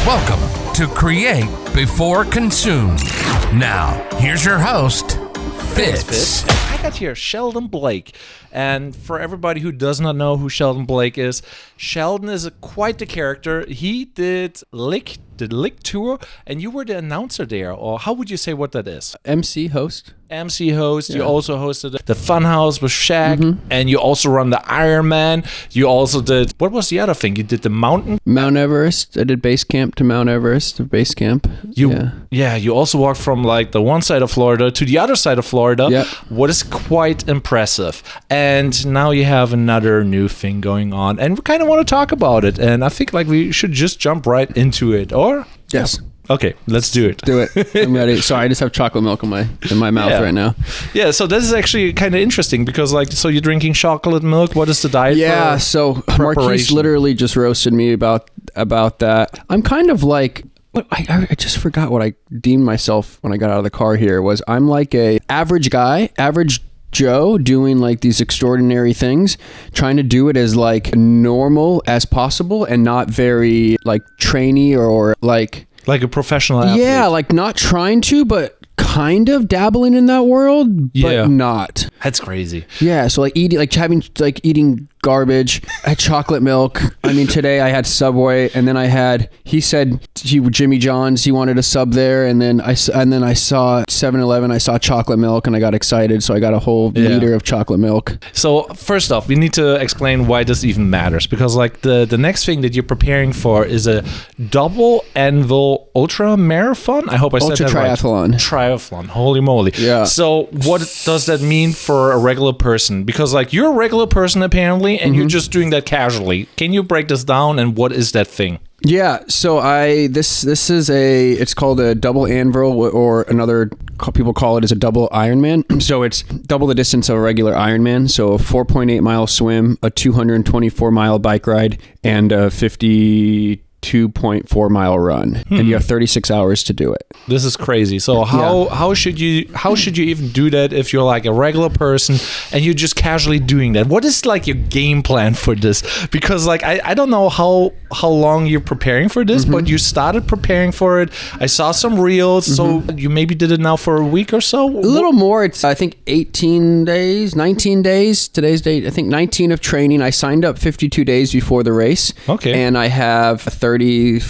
Welcome to Create Before Consume. Now, here's your host, Fitz. I got here Sheldon Blake. And for everybody who does not know who Sheldon Blake is, Sheldon is quite the character. He did the Lick Tour, and you were the announcer there, or how would you say what that is? MC host. MC host. Yeah. You also hosted the Funhouse with Shaq, and you also run the Ironman. You also did, what was the other thing? You did the Mount Everest. I did base camp to Mount Everest, base camp. You also walked from like the one side of Florida to the other side of Florida. Yep. What is quite impressive. And now you have another new thing going on, and we kind of want to talk about it. And I think like we should just jump right into it, or? Yes. Okay, let's do it. Do it. I'm ready. Sorry, I just have chocolate milk in my mouth right now. Yeah, so this is actually kind of interesting because so you're drinking chocolate milk. What is the diet? Yeah, so Marquise literally just roasted me about that. I'm kind of like, I just forgot what I deemed myself when I got out of the car here. I'm like a average guy, average Joe, doing like these extraordinary things, trying to do it as like normal as possible and not very like trainy or like a professional athlete. Yeah, like not trying to, but kind of dabbling in that world, but not. That's crazy. Yeah, so like eating garbage. I had chocolate milk. I mean, today I had Subway, and then he said Jimmy John's, he wanted a sub there, and then I saw 7-Eleven, I saw chocolate milk, and I got excited, so I got a whole liter of chocolate milk. So first off, we need to explain why this even matters, because like the next thing that you're preparing for is a double Anvil ultra marathon. I hope I said that right. Triathlon. Holy moly. Yeah. So what does that mean for a regular person? Because like you're a regular person apparently, and you're just doing that casually. Can you break this down, and what is that thing? Yeah, so this is it's called a double Anvil, or another people call it as a double Ironman. So it's double the distance of a regular Ironman. So a 4.8 mile swim, a 224 mile bike ride, and a 52.4 mile run, and you have 36 hours to do it. This is crazy. So how should you even do that if you're like a regular person and you're just casually doing that? What is like your game plan for this? Because like I don't know how long you're preparing for this, but you started preparing for it. I saw some reels, so you maybe did it now for a week or so? A little more. It's I think 19 days. Today's date, I think 19 of training. I signed up 52 days before the race. Okay. And I have 30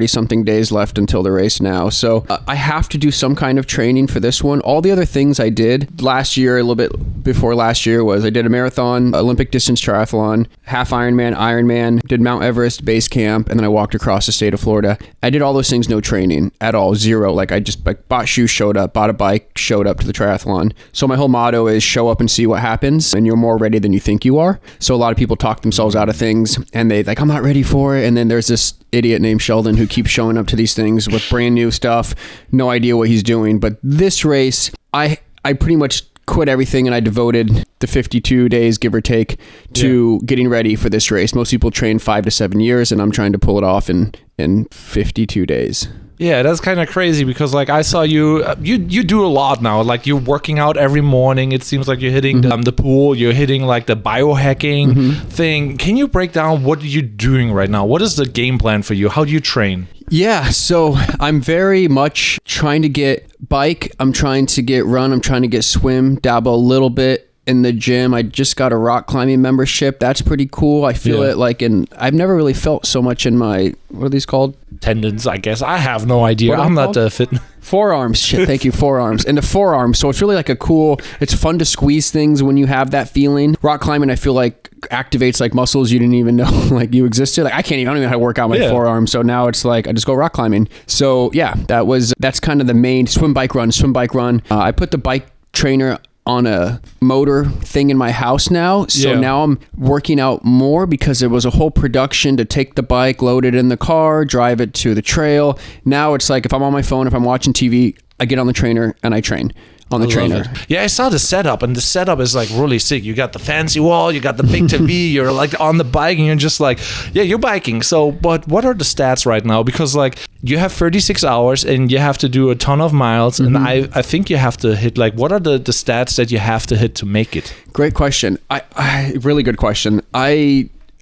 something days left until the race now. So I have to do some kind of training for this one. All the other things I did last year, a little bit before last year, was I did a marathon, Olympic distance triathlon, half Ironman, did Mount Everest Base Camp, and then I walked across the state of Florida. I did all those things, no training at all, zero. Like I just bought shoes, showed up, bought a bike, showed up to the triathlon. So my whole motto is show up and see what happens, and you're more ready than you think you are. So a lot of people talk themselves out of things, and they like, I'm not ready for it. And then there's this idiot named Sheldon who keeps showing up to these things with brand new stuff, no idea what he's doing. But this race, I pretty much quit everything, and I devoted the 52 days, give or take, to getting ready for this race. Most people train 5 to 7 years, and I'm trying to pull it off in 52 days. Yeah, that's kind of crazy because like I saw you do a lot now. Like you're working out every morning. It seems like you're hitting the pool. You're hitting like the biohacking thing. Can you break down what you're doing right now? What is the game plan for you? How do you train? Yeah, so I'm very much trying to get bike. I'm trying to get run. I'm trying to get swim, dabble a little bit in the gym. I just got a rock climbing membership. That's pretty cool. I feel it like I've never really felt so much in my, what are these called? Tendons, I guess. I have no idea. I'm not fit. Forearms. Shit, thank you. Forearms. And the forearms. So it's really like it's fun to squeeze things when you have that feeling. Rock climbing, I feel like activates like muscles you didn't even know like you existed. Like I don't even know how to work out my forearms. So now it's like I just go rock climbing. So yeah, that's kind of the main swim bike run. I put the bike trainer on a motor thing in my house now. So now I'm working out more because there was a whole production to take the bike, load it in the car, drive it to the trail. Now it's like if I'm on my phone, if I'm watching TV, I get on the trainer and I train on the trainer. Yeah, I saw the setup, and the setup is like really sick. You got the fancy wall, you got the big TV, you're like on the bike, and you're just like, yeah, you're biking. So, but what are the stats right now? Because like you have 36 hours and you have to do a ton of miles, and I think you have to hit like, what are the stats that you have to hit to make it? Great question. I really good question.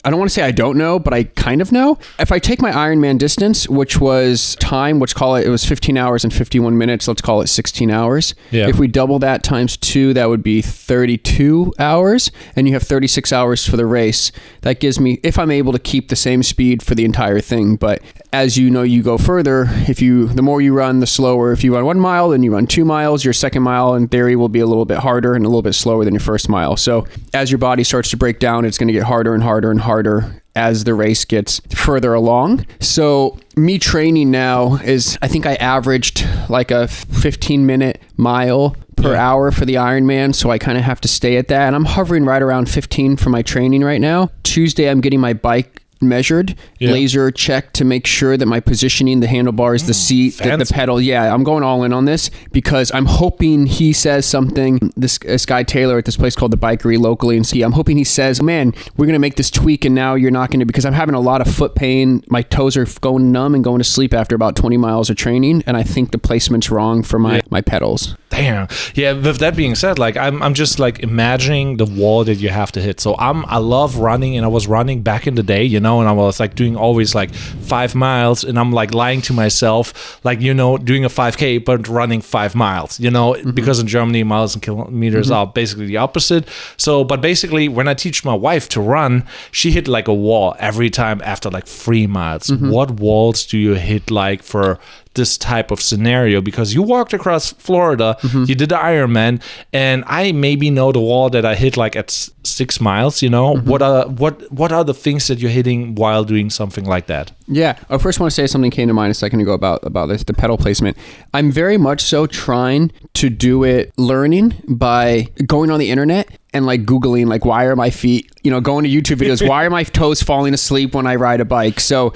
I don't want to say I don't know, but I kind of know. If I take my Ironman distance, which was time, it was 15 hours and 51 minutes, let's call it 16 hours. Yeah. If we double that times 2, that would be 32 hours, and you have 36 hours for the race. That gives me, if I'm able to keep the same speed for the entire thing. But as you know, you go further, the more you run, the slower. If you run 1 mile, then you run 2 miles, your second mile in theory will be a little bit harder and a little bit slower than your first mile. So as your body starts to break down, it's going to get harder and harder and harder as the race gets further along. So me training now is, I think I averaged like a 15-minute mile per hour for the Ironman. So I kind of have to stay at that. And I'm hovering right around 15 for my training right now. Tuesday, I'm getting my bike measured, laser checked to make sure that my positioning, the handlebars, the seat, the pedal. Yeah, I'm going all in on this because I'm hoping he says something. This guy Taylor at this place called the Bikery locally, and I'm hoping he says, man, we're going to make this tweak and now you're not going to, because I'm having a lot of foot pain. My toes are going numb and going to sleep after about 20 miles of training. And I think the placement's wrong for my pedals. Damn. Yeah. With that being said, like I'm just like imagining the wall that you have to hit. So I love running, and I was running back in the day, and I was like doing always like 5 miles, and I'm like lying to myself, like, doing a 5K, but running 5 miles, because in Germany, miles and kilometers are basically the opposite. So, but basically when I teach my wife to run, she hit like a wall every time after like 3 miles. What walls do you hit like for this type of scenario? Because you walked across Florida, you did the Ironman, and I maybe know the wall that I hit like at 6 miles. What are the things that you're hitting while doing something like that? Yeah, I first want to say something came to mind a second ago about this, the pedal placement. I'm very much so trying to do it learning by going on the internet and like Googling, like, why are my feet, going to YouTube videos, why are my toes falling asleep when I ride a bike? So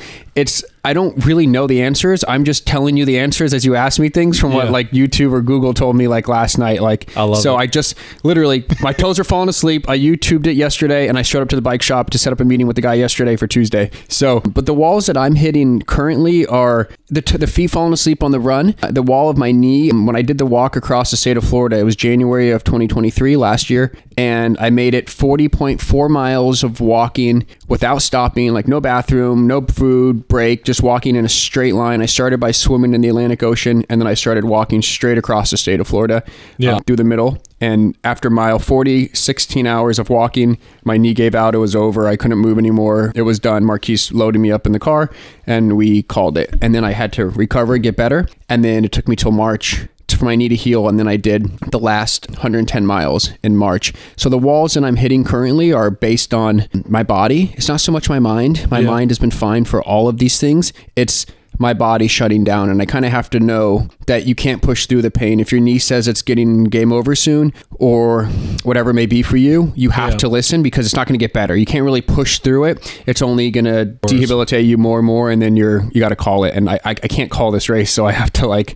I don't really know the answers. I'm just telling you the answers as you ask me things from what like YouTube or Google told me like last night. Like, I just literally, my toes are falling asleep. I YouTubed it yesterday, and I showed up to the bike shop to set up a meeting with the guy yesterday for Tuesday. So, but the walls that I'm hitting currently are the feet falling asleep on the run, the wall of my knee. When I did the walk across the state of Florida, it was January of 2023 last year, and I made it 40.4 miles of walking without stopping, like no bathroom, no food break, just walking in a straight line. I started by swimming in the Atlantic Ocean, and then I started walking straight across the state of Florida through the middle. And after mile 40, 16 hours of walking, my knee gave out. It was over. I couldn't move anymore. It was done. Marquise loaded me up in the car, and we called it. And then I had to recover, get better. And then it took me till March for my knee to heal, and then I did the last 110 miles in March. So the walls that I'm hitting currently are based on my body. It's not so much my mind. My mind has been fine for all of these things. It's my body shutting down, and I kind of have to know that you can't push through the pain. If your knee says it's getting game over soon, or whatever it may be for you, you have to listen, because it's not going to get better. You can't really push through it. It's only going to debilitate you more and more, and then you got to call it. And I can't call this race, so I have to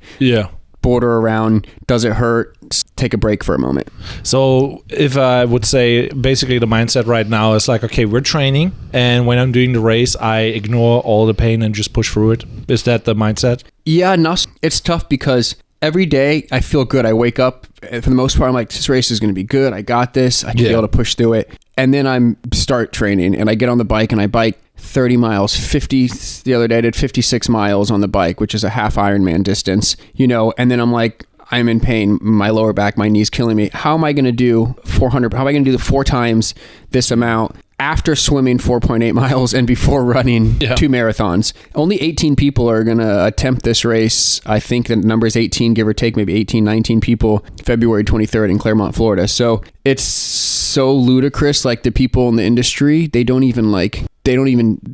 border around, does it hurt, take a break for a moment. So if I would say basically the mindset right now is like, okay, we're training, and when I'm doing the race, I ignore all the pain and just push through it. Is that the mindset? Yeah, no, it's tough because every day I feel good. I wake up, and for the most part, I'm like, this race is going to be good. I got this. I should be able to push through it. And then I start training, and I get on the bike, and I bike 30 miles, 50. The other day I did 56 miles on the bike, which is a half Ironman distance, and then I'm like, I'm in pain. My lower back, my knee's killing me. How am I going to do 400? How am I going to do the 4 times this amount after swimming 4.8 miles and before running 2 marathons? Only 18 people are going to attempt this race. I think the number is 18, give or take, maybe 18, 19 people, February 23rd in Claremont, Florida. So it's so ludicrous. Like, the people in the industry,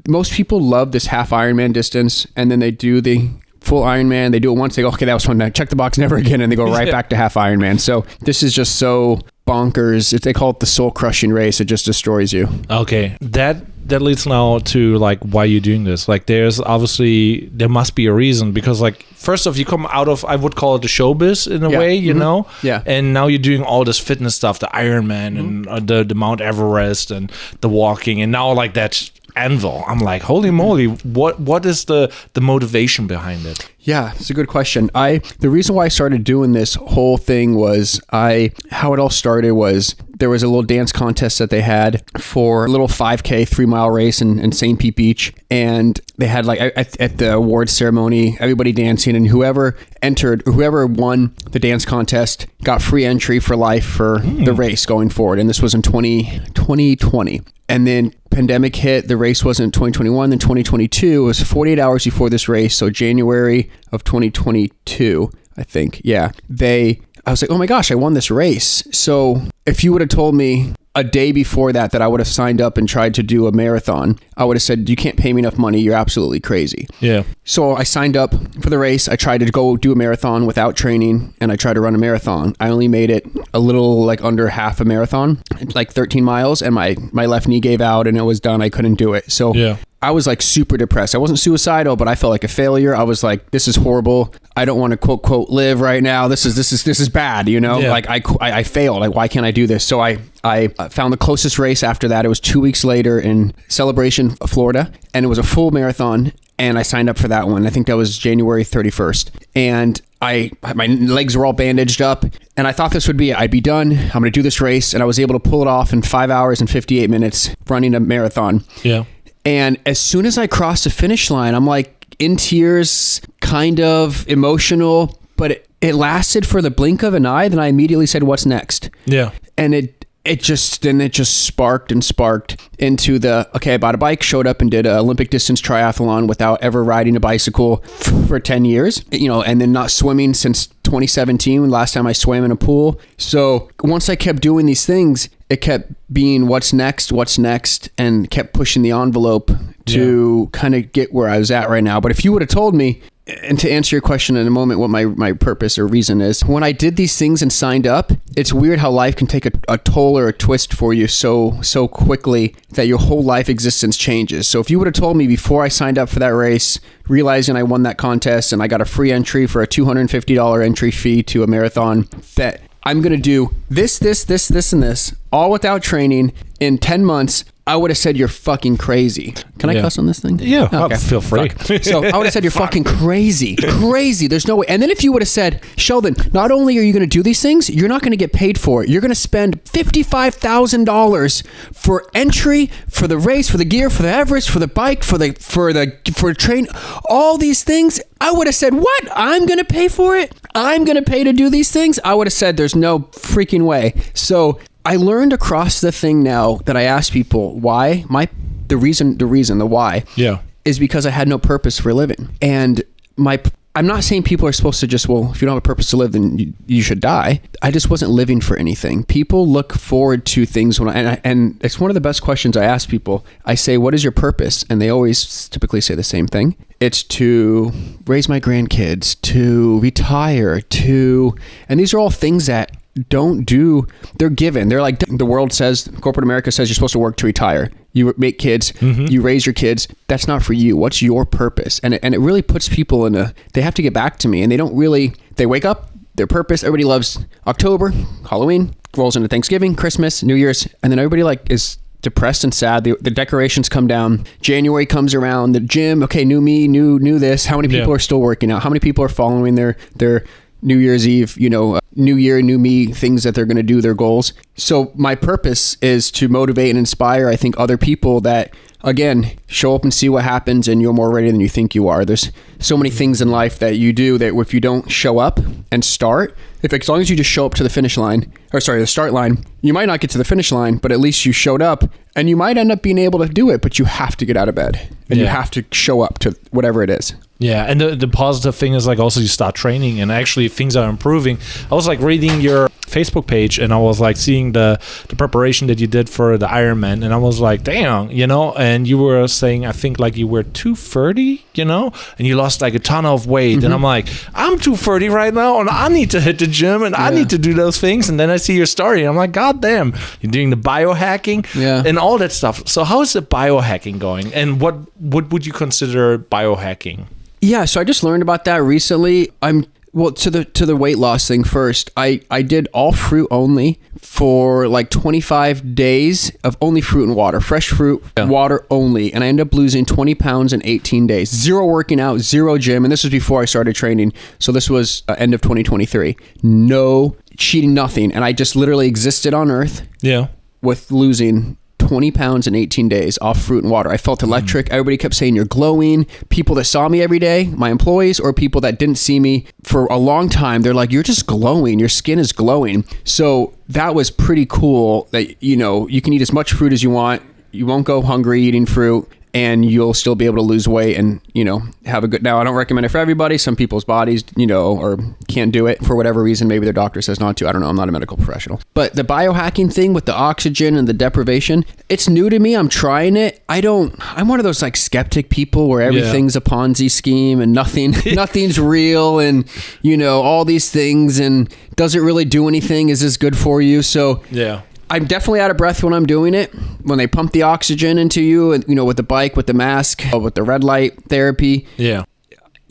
most people love this half Ironman distance, and then they do the full Ironman. They do it once, they go, okay, that was fun, check the box, never again, and they go right back to half Ironman. So this is just so bonkers. They call it the soul crushing race. It just destroys you. Okay, that leads now to like why you're doing this. Like, there must be a reason, because like, first off, you come out of, I would call it the showbiz in a way, and now you're doing all this fitness stuff, the Ironman and the Mount Everest and the walking, and now like that Anvil. I'm like, holy moly, what is the motivation behind it? Yeah, it's a good question. The reason why I started doing this whole thing was how it all started was there was a little dance contest that they had for a little 5K 3-mile race in St. Pete Beach. And they had like at the awards ceremony, everybody dancing, and whoever won the dance contest got free entry for life for the race going forward. And this was in 2020. And then pandemic hit, the race wasn't 2021, then 2022. It was 48 hours before this race. So January of 2022, I think. Yeah. I was like, oh my gosh, I won this race. So if you would have told me a day before that I would have signed up and tried to do a marathon, I would have said, you can't pay me enough money. You're absolutely crazy. Yeah. So I signed up for the race. I tried to go do a marathon without training, and I tried to run a marathon. I only made it a little like under half a marathon, like 13 miles, and my left knee gave out and it was done. I couldn't do it. So yeah. I was like super depressed. I wasn't suicidal, but I felt like a failure. I was like, this is horrible. I don't want to quote live right now. This is bad, you know? Yeah. Like I failed. Like, why can't I do this? So I found the closest race after that. It was 2 weeks later in Celebration, Florida, and it was a full marathon. And I signed up for that one. I think that was January 31st. And my legs were all bandaged up, and I thought this would be it. I'd be done. I'm going to do this race. And I was able to pull it off in 5 hours and 58 minutes running a marathon. Yeah. And as soon as I crossed the finish line, I'm like in tears, kind of emotional, but it lasted for the blink of an eye. Then I immediately said, what's next? Yeah. And it just sparked into I bought a bike, showed up and did an Olympic distance triathlon without ever riding a bicycle for 10 years, and then not swimming since 2017, last time I swam in a pool. So once I kept doing these things, it kept being what's next, and kept pushing the envelope to kind of get where I was at right now. But if you would have told me, and to answer your question in a moment, what my purpose or reason is, when I did these things and signed up, it's weird how life can take a toll or a twist for you so quickly that your whole life existence changes. So if you would have told me before I signed up for that race, realizing I won that contest and I got a free entry for a $250 entry fee to a marathon, that I'm going to do this, and this, all without training in 10 months, I would have said you're fucking crazy. Can I cuss on this thing? Yeah, okay. Feel free. So I would have said you're fucking crazy. There's no way. And then if you would have said, Sheldon, not only are you going to do these things, you're not going to get paid for it. You're going to spend $55,000 for entry, for the race, for the gear, for the Everest, for the bike, for train, all these things. I would have said, what? I'm going to pay for it? I'm going to pay to do these things? I would have said there's no freaking way. So I learned across the thing now that I ask people why, the reason, the why, is because I had no purpose for living. And I'm not saying people are supposed to just, well, if you don't have a purpose to live, then you should die. I just wasn't living for anything. People look forward to things and it's one of the best questions I ask people. I say, what is your purpose? And they always typically say the same thing. It's to raise my grandkids, to retire, and these are all things that they're given. They're like, the world says, corporate America says you're supposed to work to retire. You make kids, you raise your kids. That's not for you. What's your purpose? And it really puts people they have to get back to me, and they wake up, their purpose. Everybody loves October, Halloween, rolls into Thanksgiving, Christmas, New Year's, and then everybody is depressed and sad. The decorations come down. January comes around, the gym, okay, new me, new this. How many people are still working out? How many people are following their New Year's Eve, new year, new me, things that they're going to do, their goals. So my purpose is to motivate and inspire, I think, other people that, again, show up and see what happens, and you're more ready than you think you are. There's so many things in life that you do that if you don't show up and start, as long as you just show up to the start line, you might not get to the finish line, but at least you showed up, and you might end up being able to do it, but you have to get out of bed and you have to show up to whatever it is. Yeah, and the positive thing is also you start training and actually things are improving. I was reading your Facebook page and I was seeing the preparation that you did for the Ironman, and I was like, damn, and you were saying, I think you were 230, and you lost a ton of weight. And I'm like, I'm 230 right now and I need to hit the gym and I need to do those things. And then I see your story and I'm like, God damn, you're doing the biohacking and all that stuff. So how is the biohacking going, and what would you consider biohacking? Yeah, so I just learned about that recently. Well, to the weight loss thing first, I did all fruit only for like 25 days of only fruit and water, fresh fruit, water only. And I ended up losing 20 pounds in 18 days. Zero working out, zero gym. And this was before I started training. So this was end of 2023. No cheating, nothing. And I just literally existed on Earth with losing 20 pounds in 18 days off fruit and water. I felt electric. Everybody kept saying you're glowing. People that saw me every day, my employees, or people that didn't see me for a long time, they're like, you're just glowing. Your skin is glowing. So that was pretty cool that, you know, you can eat as much fruit as you want. You won't go hungry eating fruit. And you'll still be able to lose weight and, you know, have a good... Now, I don't recommend it for everybody. Some people's bodies, you know, or can't do it for whatever reason. Maybe their doctor says not to. I don't know. I'm not a medical professional. But the biohacking thing with the oxygen and the deprivation, it's new to me. I'm trying it. I'm one of those like skeptic people where everything's a Ponzi scheme and nothing's real and, you know, all these things and does it really do anything? Is this good for you? So... yeah. I'm definitely out of breath when I'm doing it. When they pump the oxygen into you, and you know, with the bike, with the mask, with the red light therapy. Yeah.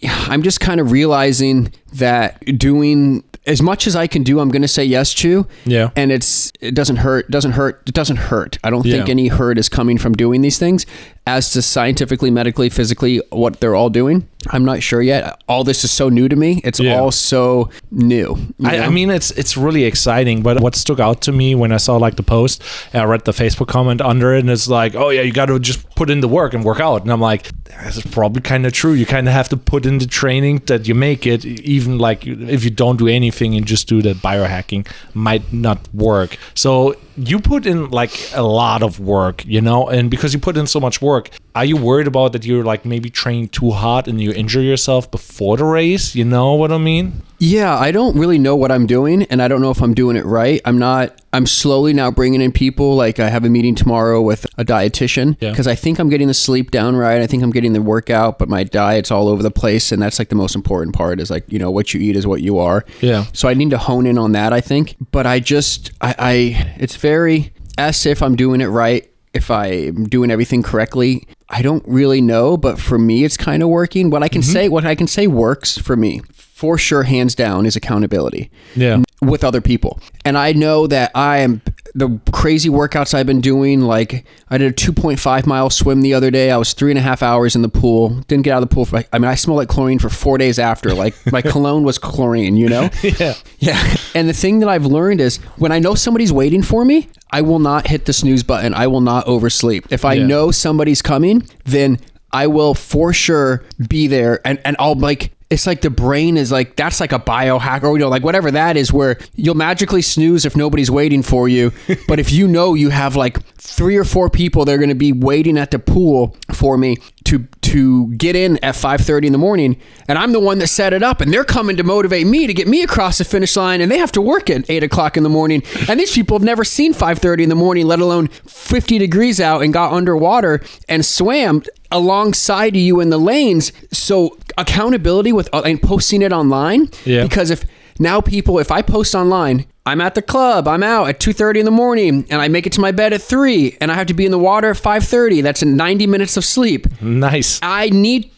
I'm just kind of realizing that doing as much as I can do, I'm going to say yes to. Yeah. And it doesn't hurt. It doesn't hurt. I don't think any hurt is coming from doing these things. As to scientifically, medically, physically, what they're all doing, I'm not sure yet. All this is so new to me. It's all so new. I mean, it's really exciting. But what stuck out to me when I saw like the post, I read the Facebook comment under it, and it's like, oh yeah, you got to just put in the work and work out. And I'm like, this is probably kind of true. You kind of have to put in the training that you make it. Even like if you don't do anything and just do the biohacking, might not work. So you put in like a lot of work, you know, and because you put in so much work, are you worried about that you're like maybe training too hard and you injure yourself before the race? You know what I mean? Yeah, I don't really know what I'm doing, and I don't know if I'm doing it right. I'm slowly now bringing in people. Like I have a meeting tomorrow with a dietitian because I think I'm getting the sleep down right. I think I'm getting the workout, but my diet's all over the place. And that's like the most important part is like, you know, what you eat is what you are. Yeah. So I need to hone in on that, I think. But it's very as if I'm doing it right. If I'm doing everything correctly, I don't really know, but for me, it's kind of working. What I can say works for me, for sure, hands down, is accountability with other people. And I know that the crazy workouts I've been doing, like I did a 2.5 mile swim the other day. I was 3.5 hours in the pool. Didn't get out of the pool. I smelled like chlorine for 4 days after. Like my cologne was chlorine, you know? Yeah. And the thing that I've learned is when I know somebody's waiting for me, I will not hit the snooze button. I will not oversleep. If I know somebody's coming, then I will for sure be there and I'll like... It's like the brain is like, that's like a biohack or, you know, like whatever that is where you'll magically snooze if nobody's waiting for you. But if you know you have like 3 or 4 people that are going to be waiting at the pool for me to get in at 5:30 in the morning, and I'm the one that set it up and they're coming to motivate me to get me across the finish line, and they have to work at 8 o'clock in the morning. And these people have never seen 5:30 in the morning, let alone 50 degrees out and got underwater and swam alongside of you in the lanes. So accountability and posting it online, because if I post online, I'm at the club, I'm out at 2:30 in the morning and I make it to my bed at 3 and I have to be in the water at 5:30. That's 90 minutes of sleep. Nice.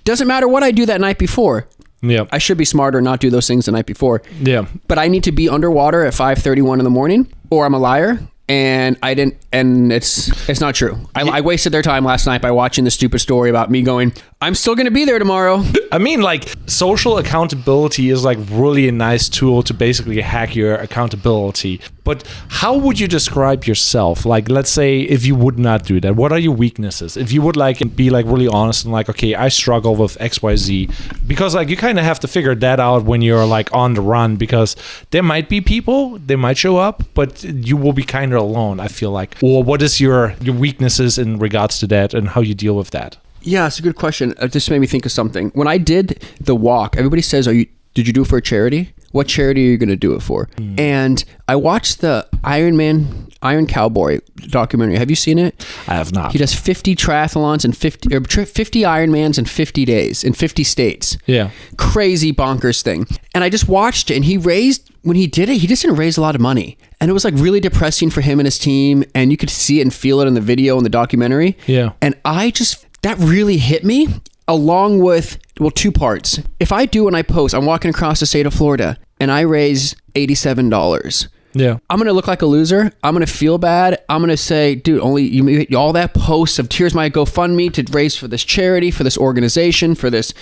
Doesn't matter what I do that night before. Yeah. I should be smarter and not do those things the night before. Yeah. But I need to be underwater at 5:31 in the morning or I'm a liar. And I didn't, and it's not true. I wasted their time last night by watching the stupid story about me going, I'm still going to be there tomorrow. I mean, like, social accountability is like really a nice tool to basically hack your accountability. But how would you describe yourself? Like, let's say if you would not do that, what are your weaknesses? If you would like be like really honest and like, okay, I struggle with XYZ, because like you kind of have to figure that out when you're like on the run, because there might be people, they might show up, but you will be kind of alone, I feel like. Or what is your weaknesses in regards to that and how you deal with that? Yeah, it's a good question. It just made me think of something. When I did the walk, everybody says, did you do it for a charity? What charity are you going to do it for? And I watched the Iron Cowboy documentary. Have you seen it? I have not. He does 50 triathlons and 50 Ironmans in 50 days in 50 states. Yeah. Crazy bonkers thing. And I just watched it, and when he did it, he just didn't raise a lot of money. And it was like really depressing for him and his team. And you could see it and feel it in the video and the documentary. Yeah. And that really hit me along with, well, two parts. If I do and I post, I'm walking across the state of Florida and I raise $87. Yeah. I'm going to look like a loser. I'm going to feel bad. I'm going to say, dude, only you made all that posts of here's my GoFundMe to raise for this charity, for this organization, for this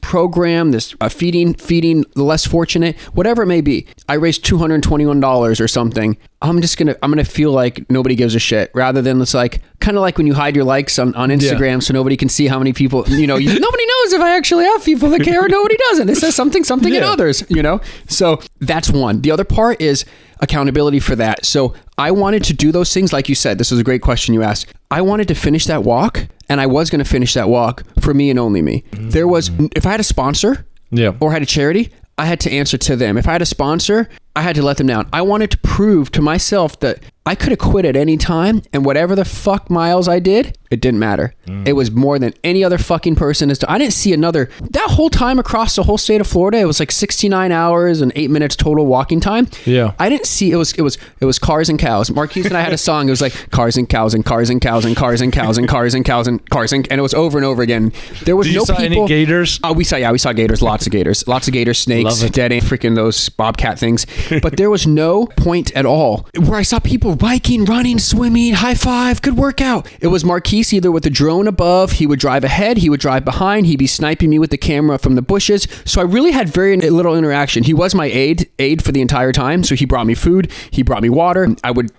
program, this feeding the less fortunate, whatever it may be. I raised $221 or something. I'm going to feel like nobody gives a shit, rather than it's like kind of like when you hide your likes on Instagram so nobody can see how many people, nobody knows if I actually have people that care or nobody doesn't. It says something in others, So that's one. The other part is accountability for that. So I wanted to do those things. Like you said, this was a great question you asked. I wanted to finish that walk, and I was going to finish that walk for me and only me. There was, if I had a sponsor or had a charity, I had to answer to them. If I had a sponsor, I had to let them down. I wanted to prove to myself that I could have quit at any time, and whatever the fuck miles I did, it didn't matter. It was more than any other fucking person has done. I didn't see that whole time across the whole state of Florida. It was like 69 hours and 8 minutes total walking time. Yeah. I didn't see, it was cars and cows. Marquise and I had a song. It was like cars and cows and cars and cows and cars and cows and cars and cows and cars and it was over and over again. There was no people. Did you saw any gators? We saw gators, lots of gators, snakes, dead ant, freaking those bobcat things. But there was no point at all where I saw people biking, running, swimming, high five, good workout. It was Marquise either with the drone above, he would drive ahead, he would drive behind, he'd be sniping me with the camera from the bushes. So I really had very little interaction. He was my aide for the entire time. So he brought me food, he brought me water.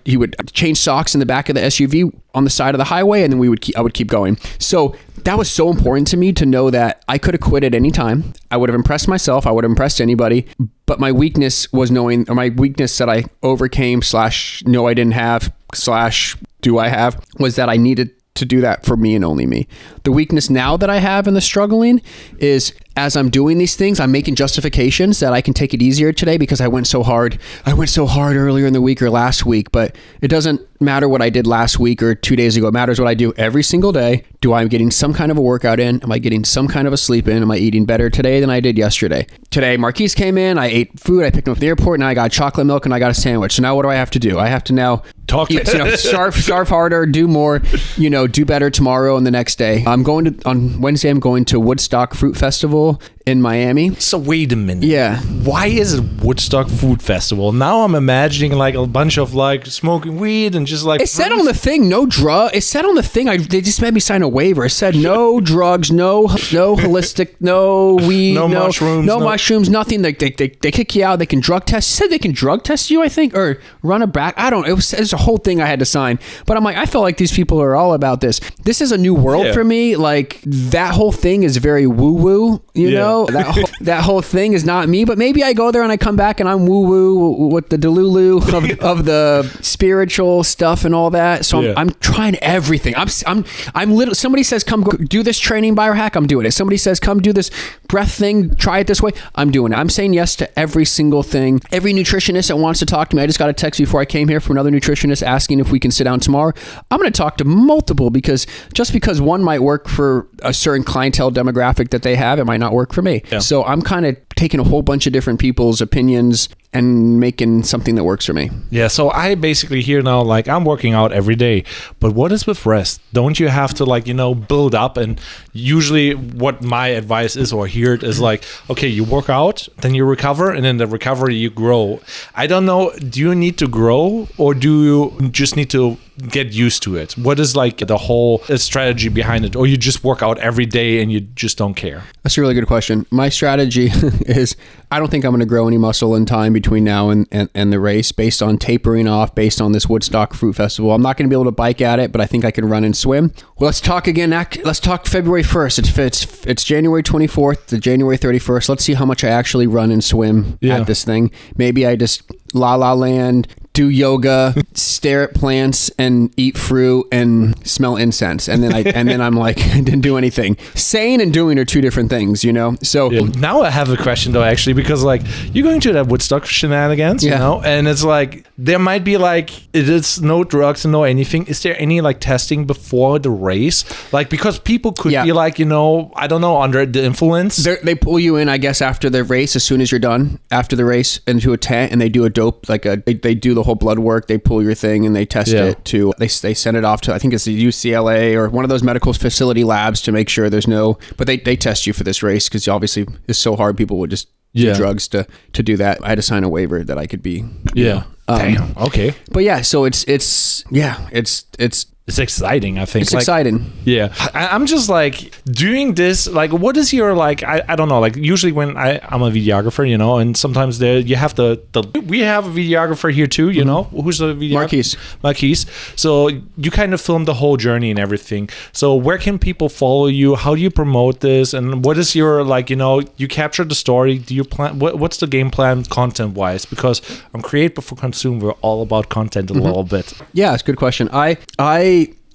He would change socks in the back of the SUV on the side of the highway, and then I would keep going. So that was so important to me to know that I could have quit at any time. I would have impressed myself. I would have impressed anybody. But my weakness was my weakness that I overcame / no, I didn't have / do I have, was that I needed to do that for me and only me. The weakness now that I have in the struggling is, as I'm doing these things, I'm making justifications that I can take it easier today because I went so hard. I went so hard earlier in the week or last week, but it doesn't matter what I did last week or 2 days ago. It matters what I do every single day. Do I getting some kind of a workout in? Am I getting some kind of a sleep in? Am I eating better today than I did yesterday? Today, Marquise came in, I ate food, I picked him up at the airport, and I got chocolate milk and I got a sandwich. So now what do I have to do? I have to now starve harder, do more, do better tomorrow and the next day. On Wednesday, I'm going to Woodstock Fruit Festival in Miami. So wait a minute. Yeah. Why is it Woodstock Food Festival? Now I'm imagining like a bunch of like smoking weed and just like... It said on the thing, no drug. It said on the thing, they just made me sign a waiver. It said no drugs, no holistic, no weed, no mushrooms, nothing. They kick you out. They can drug test. It said they can drug test you, I think, or run a back. I don't know. It was a whole thing I had to sign. But I'm like, I feel like these people are all about this. This is a new world for me. Like that whole thing is very woo-woo, you know? That whole thing is not me, but maybe I go there and I come back and I'm woo-woo with the delulu of the spiritual stuff and all that. So I'm trying everything. I'm literally, somebody says, come go do this training biohack, I'm doing it. Somebody says, come do this breath thing, try it this way, I'm doing it. I'm saying yes to every single thing. Every nutritionist that wants to talk to me, I just got a text before I came here from another nutritionist asking if we can sit down tomorrow. I'm going to talk to multiple because one might work for a certain clientele demographic that they have, it might not work for me. Yeah. So I'm kind of taking a whole bunch of different people's opinions and making something that works for me. Yeah, so I basically hear now, like, I'm working out every day, but what is with rest? Don't you have to, like, build up? And usually what my advice is, or hear it, is like, okay, you work out, then you recover, and in the recovery you grow. I don't know, do you need to grow, or do you just need to get used to it? What is like the whole strategy behind it? Or you just work out every day and you just don't care? That's a really good question. My strategy is I don't think I'm going to grow any muscle in time between now and the race, based on tapering off, based on this Woodstock Fruit Festival. I'm not going to be able to bike at it, but I think I can run and swim. Well, let's talk again. Let's talk February 1st. It's January 24th to January 31st. Let's see how much I actually run and swim at this thing. Maybe I just la land, do yoga, stare at plants, and eat fruit and smell incense, and then I'm like, I didn't do anything. Saying and doing are two different things, So now I have a question though, actually, because like you're going to that Woodstock shenanigans, and it's like there might be like it is no drugs and no anything. Is there any like testing before the race? Like because people could be like I don't know, under the influence. They pull you in, I guess, after the race, as soon as you're done after the race, into a tent, and they do a dope they do the the whole blood work. They pull your thing and they test it to, they send it off to, I think it's the UCLA or one of those medical facility labs to make sure there's no, but they test you for this race because obviously it's so hard. People would just do drugs to do that. I had to sign a waiver that I could be. Damn. Okay. But yeah, so it's exciting, I think. It's exciting. Yeah. I'm just like doing this, like, what is your, like, I don't know, like usually when I'm a videographer, you know, and sometimes you have we have a videographer here too, you know, who's the videographer? Marquise. So you kind of film the whole journey and everything. So where can people follow you? How do you promote this? And what is your, like, you know, you capture the story. Do you plan, what's the game plan content wise? Because on Create Before Consume, we're all about content a little bit. Yeah, it's a good question.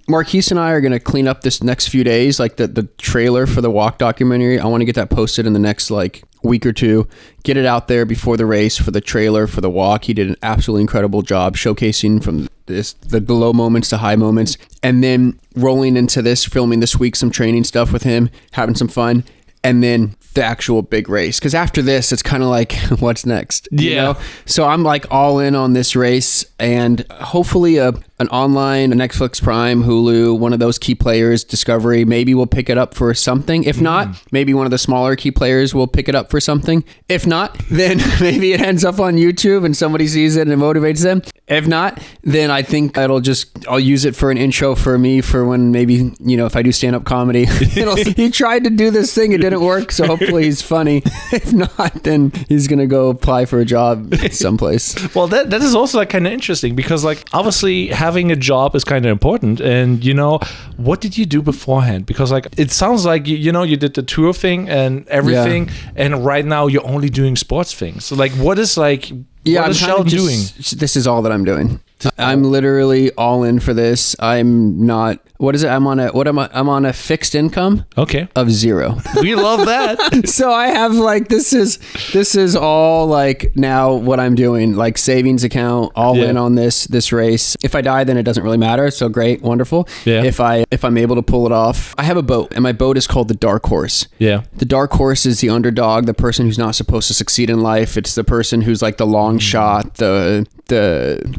Marquise and I are going to clean up this next few days, like the trailer for the walk documentary. I want to get that posted in the next like week or two, get it out there before the race for the trailer for the walk. He did an absolutely incredible job showcasing from the low moments to high moments, and then rolling into this, filming this week, some training stuff with him, having some fun. And then the actual big race. Because after this, it's kind of like, what's next? You know? So I'm like all in on this race, and hopefully an online, a Netflix Prime, Hulu, one of those key players, Discovery, maybe we'll pick it up for something. If not, maybe one of the smaller key players will pick it up for something. If not, then maybe it ends up on YouTube and somebody sees it and it motivates them. If not, then I think I'll use it for an intro for me for when maybe, you know, if I do stand-up comedy. He tried to do this thing, it didn't work, so hopefully he's funny. If not, then he's going to go apply for a job someplace. Well, that is also like kind of interesting because like obviously having a job is kind of important. And, you know, what did you do beforehand? Because like it sounds like, you know, you did the tour thing and everything. And right now you're only doing sports things. So like what is like... Yeah, what is Sheldon doing? This is all that I'm doing. I'm literally all in for this. I'm not. What is it? I'm on a fixed income. Okay. Of 0. We love that. So I have like this is all like now what I'm doing, like savings account, all in on this race. If I die, then it doesn't really matter. So great, wonderful. Yeah. If I'm able to pull it off, I have a boat, and my boat is called the Dark Horse. Yeah. The Dark Horse is the underdog, the person who's not supposed to succeed in life. It's the person who's like the long shot, the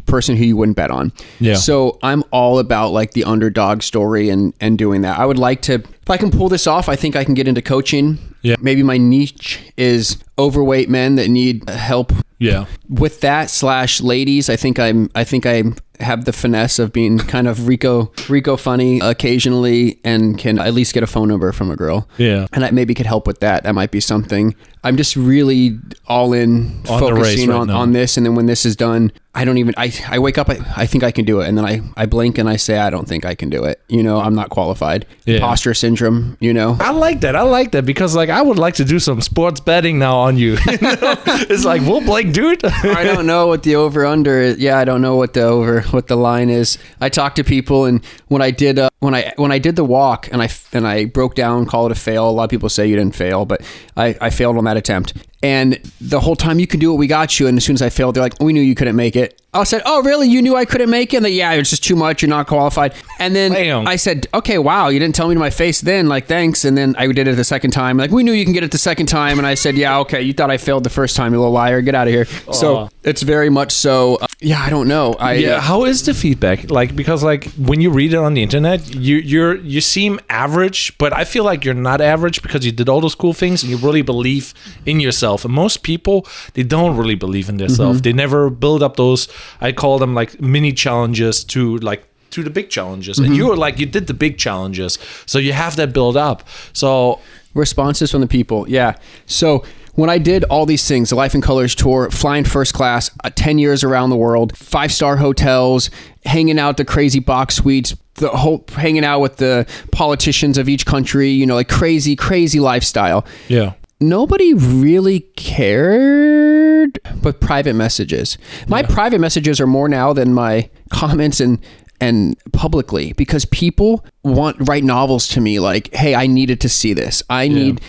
person who you wouldn't bet on. Yeah. So I'm all about like the underdog story and doing that. I would like to, if I can pull this off, I think I can get into coaching. Yeah. Maybe my niche is overweight men that need help. Yeah. With that / ladies, I think I have the finesse of being kind of Rico funny occasionally, and can at least get a phone number from a girl. Yeah. And I maybe could help with that. That might be something. I'm just really all in, focusing on this. And then when this is done, I wake up, I think I can do it. And then I blink and I say, I don't think I can do it. You know, I'm not qualified. Yeah. Imposter syndrome, you know. I like that because like I would like to do some sports betting now on you. It's like, will Blake do it? I don't know what the over under is. Yeah, I don't know what the line is. I talked to people, and when I did when I did the walk and I broke down, call it a fail. A lot of people say you didn't fail, but I failed on that attempt. And the whole time, you can do it, we got you. And as soon as I failed, they're like, we knew you couldn't make it. I said, oh, really? You knew I couldn't make it? And yeah, it's just too much. You're not qualified. And then I said, okay, wow, you didn't tell me to my face then, like, thanks. And then I did it the second time. Like, we knew you can get it the second time. And I said, yeah, okay, you thought I failed the first time, you little liar. Get out of here. So it's very much so, yeah, I don't know. How is the feedback? Like, because like when you read it on the internet, you seem average, but I feel like you're not average because you did all those cool things and you really believe in yourself. And most people, they don't really believe in themselves. They never build up those, I call them like mini challenges to the big challenges. And you did the big challenges. So you have that build up. So responses from the people. Yeah. So when I did all these things, the Life in Colors tour, flying first class, 10 years around the world, 5-star hotels, hanging out the crazy box suites, hanging out with the politicians of each country, you know, like crazy, crazy lifestyle. Yeah. Nobody really cared, but private messages. My private messages are more now than my comments and publicly, because people write novels to me like, hey, I needed to see this. And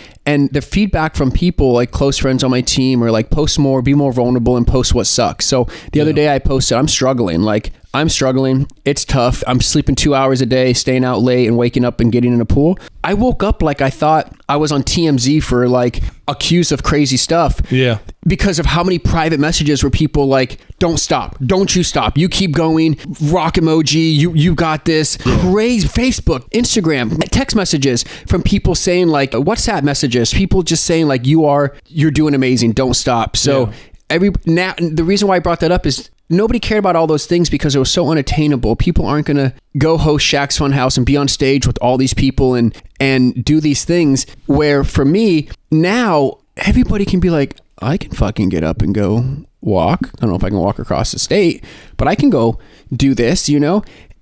the feedback from people like close friends on my team are like, post more, be more vulnerable, and post what sucks. So the other day I posted, I'm struggling. It's tough. I'm sleeping 2 hours a day, staying out late and waking up and getting in a pool. I woke up like I thought I was on TMZ for like accused of crazy stuff. Yeah. Because of how many private messages were people like don't stop. Don't you stop. You keep going. Rock emoji. You got this. Crazy. Facebook, Instagram, text messages from people saying like, WhatsApp messages, people just saying like, you're doing amazing. Don't stop. So the reason why I brought that up is nobody cared about all those things because it was so unattainable. People aren't going to go host Shaq's Funhouse and be on stage with all these people and do these things, where for me now, everybody can be like, I can fucking get up and go walk. I don't know if I can walk across the state, but I can go do this,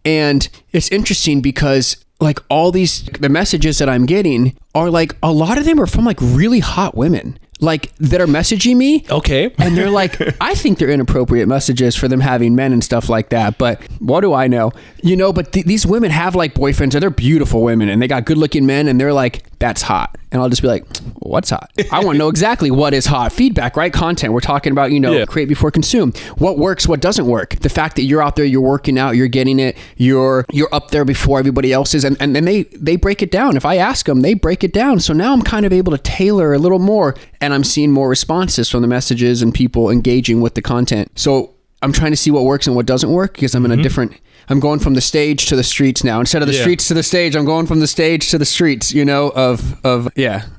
And it's interesting because like all the messages that I'm getting are like, a lot of them are from like really hot women. Like that are messaging me. Okay. And they're like, I think they're inappropriate messages for them having men and stuff like that. But what do I know? But these women have like boyfriends and they're beautiful women and they got good looking men and they're like, that's hot. And I'll just be like, what's hot? I want to know exactly what is hot. Feedback, right? Content. We're talking about, create before consume. What works, what doesn't work. The fact that you're out there, you're working out, you're getting it, you're up there before everybody else is. And then they break it down. If I ask them, they break it down. So now I'm kind of able to tailor a little more and I'm seeing more responses from the messages and people engaging with the content. So I'm trying to see what works and what doesn't work because I'm in a different... I'm going from the stage to the streets now. Instead of the streets to the stage, I'm going from the stage to the streets, Yeah.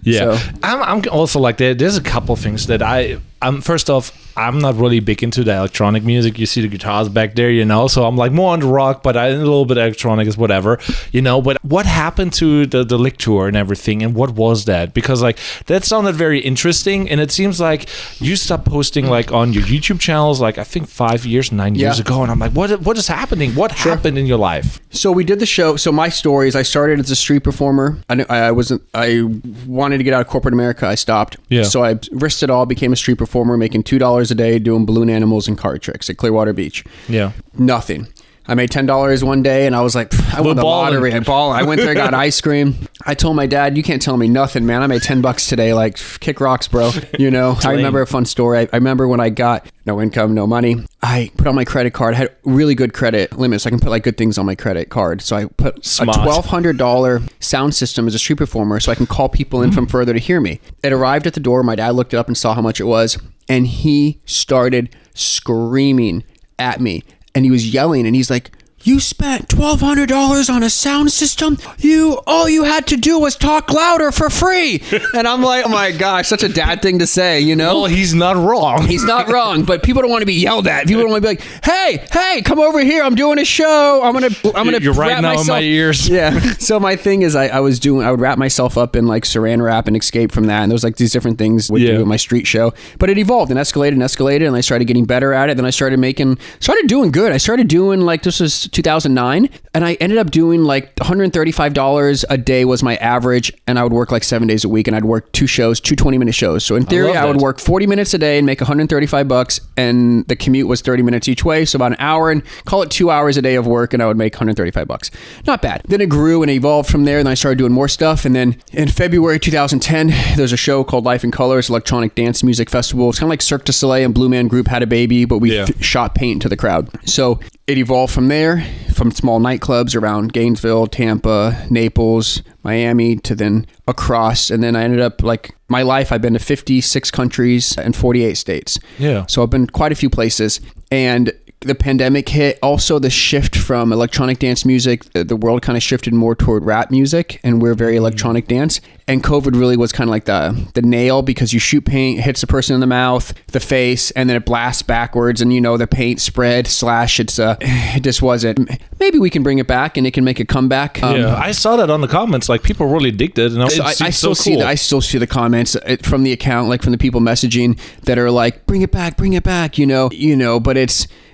So. I'm also like, there's a couple of things that first off, I'm not really big into the electronic music. You see the guitars back there, so I'm like more on the rock, but a little bit electronic is whatever, But what happened to the Lick Tour and everything, and what was that? Because like that sounded very interesting, and it seems like you stopped posting like on your YouTube channels, like I think 9 years ago, and I'm like, what is happening? What happened in your life? So we did the show. So my story is I started as a street performer. I wanted to get out of corporate America. I stopped. Yeah. So I risked it all, became a street performer, making $2 a day doing balloon animals and card tricks at Clearwater Beach. Yeah. Nothing. I made $10 one day and I was like, I won the lottery. I went there, got ice cream. I told my dad, you can't tell me nothing, man. I made $10 today. Like, kick rocks, bro. I remember a fun story. I remember when I got no income, no money. I put on my credit card, had really good credit limits. So I can put like good things on my credit card. So I put a $1,200 sound system as a street performer so I can call people in from further to hear me. It arrived at the door. My dad looked it up and saw how much it was. And he started screaming at me. And he was yelling and he's like, you spent $1,200 on a sound system? All you had to do was talk louder for free. And I'm like, oh my gosh, such a dad thing to say, Well, he's not wrong. He's not wrong, but people don't want to be yelled at. People don't want to be like, hey, come over here. I'm doing a show. I'm gonna You're right now in my ears. Yeah. So my thing is I would wrap myself up in like saran wrap and escape from that. And there was like these different things do with my street show. But it evolved and escalated and I started getting better at it. Then I started doing good. I started doing like, this was 2009, and I ended up doing like $135 a day was my average, and I would work like 7 days a week, and I'd work 2 20-minute shows. So in theory, I would work 40 minutes a day and make $135, and the commute was 30 minutes each way, so about an hour, and call it 2 hours a day of work, and I would make $135. Not bad. Then it grew and it evolved from there, and then I started doing more stuff, and then in February 2010, there's a show called Life in Colors, Electronic Dance Music Festival. It's kind of like Cirque du Soleil and Blue Man Group had a baby, but we shot paint into the crowd. So it evolved from there, from small nightclubs around Gainesville, Tampa, Naples, Miami, to then across. And then I ended up like my life, I've been to 56 countries and 48 states. Yeah. So I've been quite a few places. And the pandemic hit, also the shift from electronic dance music, the world kind of shifted more toward rap music, and we're very electronic dance. And COVID really was kind of like the nail, because you shoot paint, it hits the person in the mouth, the face, and then it blasts backwards, and the paint spread / it just wasn't. Maybe we can bring it back and it can make a comeback. I saw that on the comments, like people really digged it, and I still see the comments from the account, like from the people messaging that are like, bring it back, but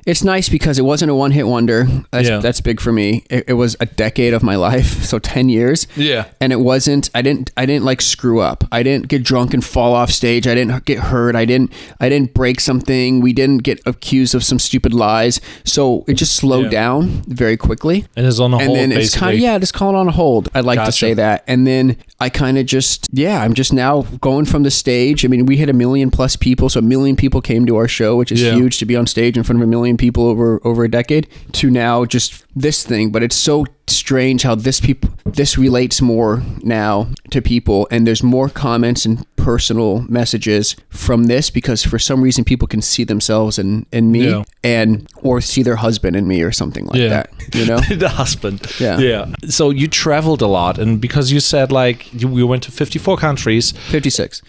it's nice because it wasn't a one-hit wonder. That's big for me. It was a decade of my life, so 10 years. Yeah. And it wasn't. I didn't like screw up. I didn't get drunk and fall off stage. I didn't get hurt. I didn't break something. We didn't get accused of some stupid lies. So it just slowed down very quickly. And it's on a hold. And then it's kind of just calling on a hold. I'd like to say that. And then I kind of just, I'm just now going from the stage. I mean, we hit 1 million plus people. So 1 million people came to our show, which is huge to be on stage in front of 1 million people over a decade, to now just this thing. But it's so strange how this relates more now to people, and there's more comments and personal messages from this because for some reason people can see themselves in me and or see their husband in me or something like that, you know. The husband. Yeah. So you traveled a lot, and because you said like we went to 54 countries. 56.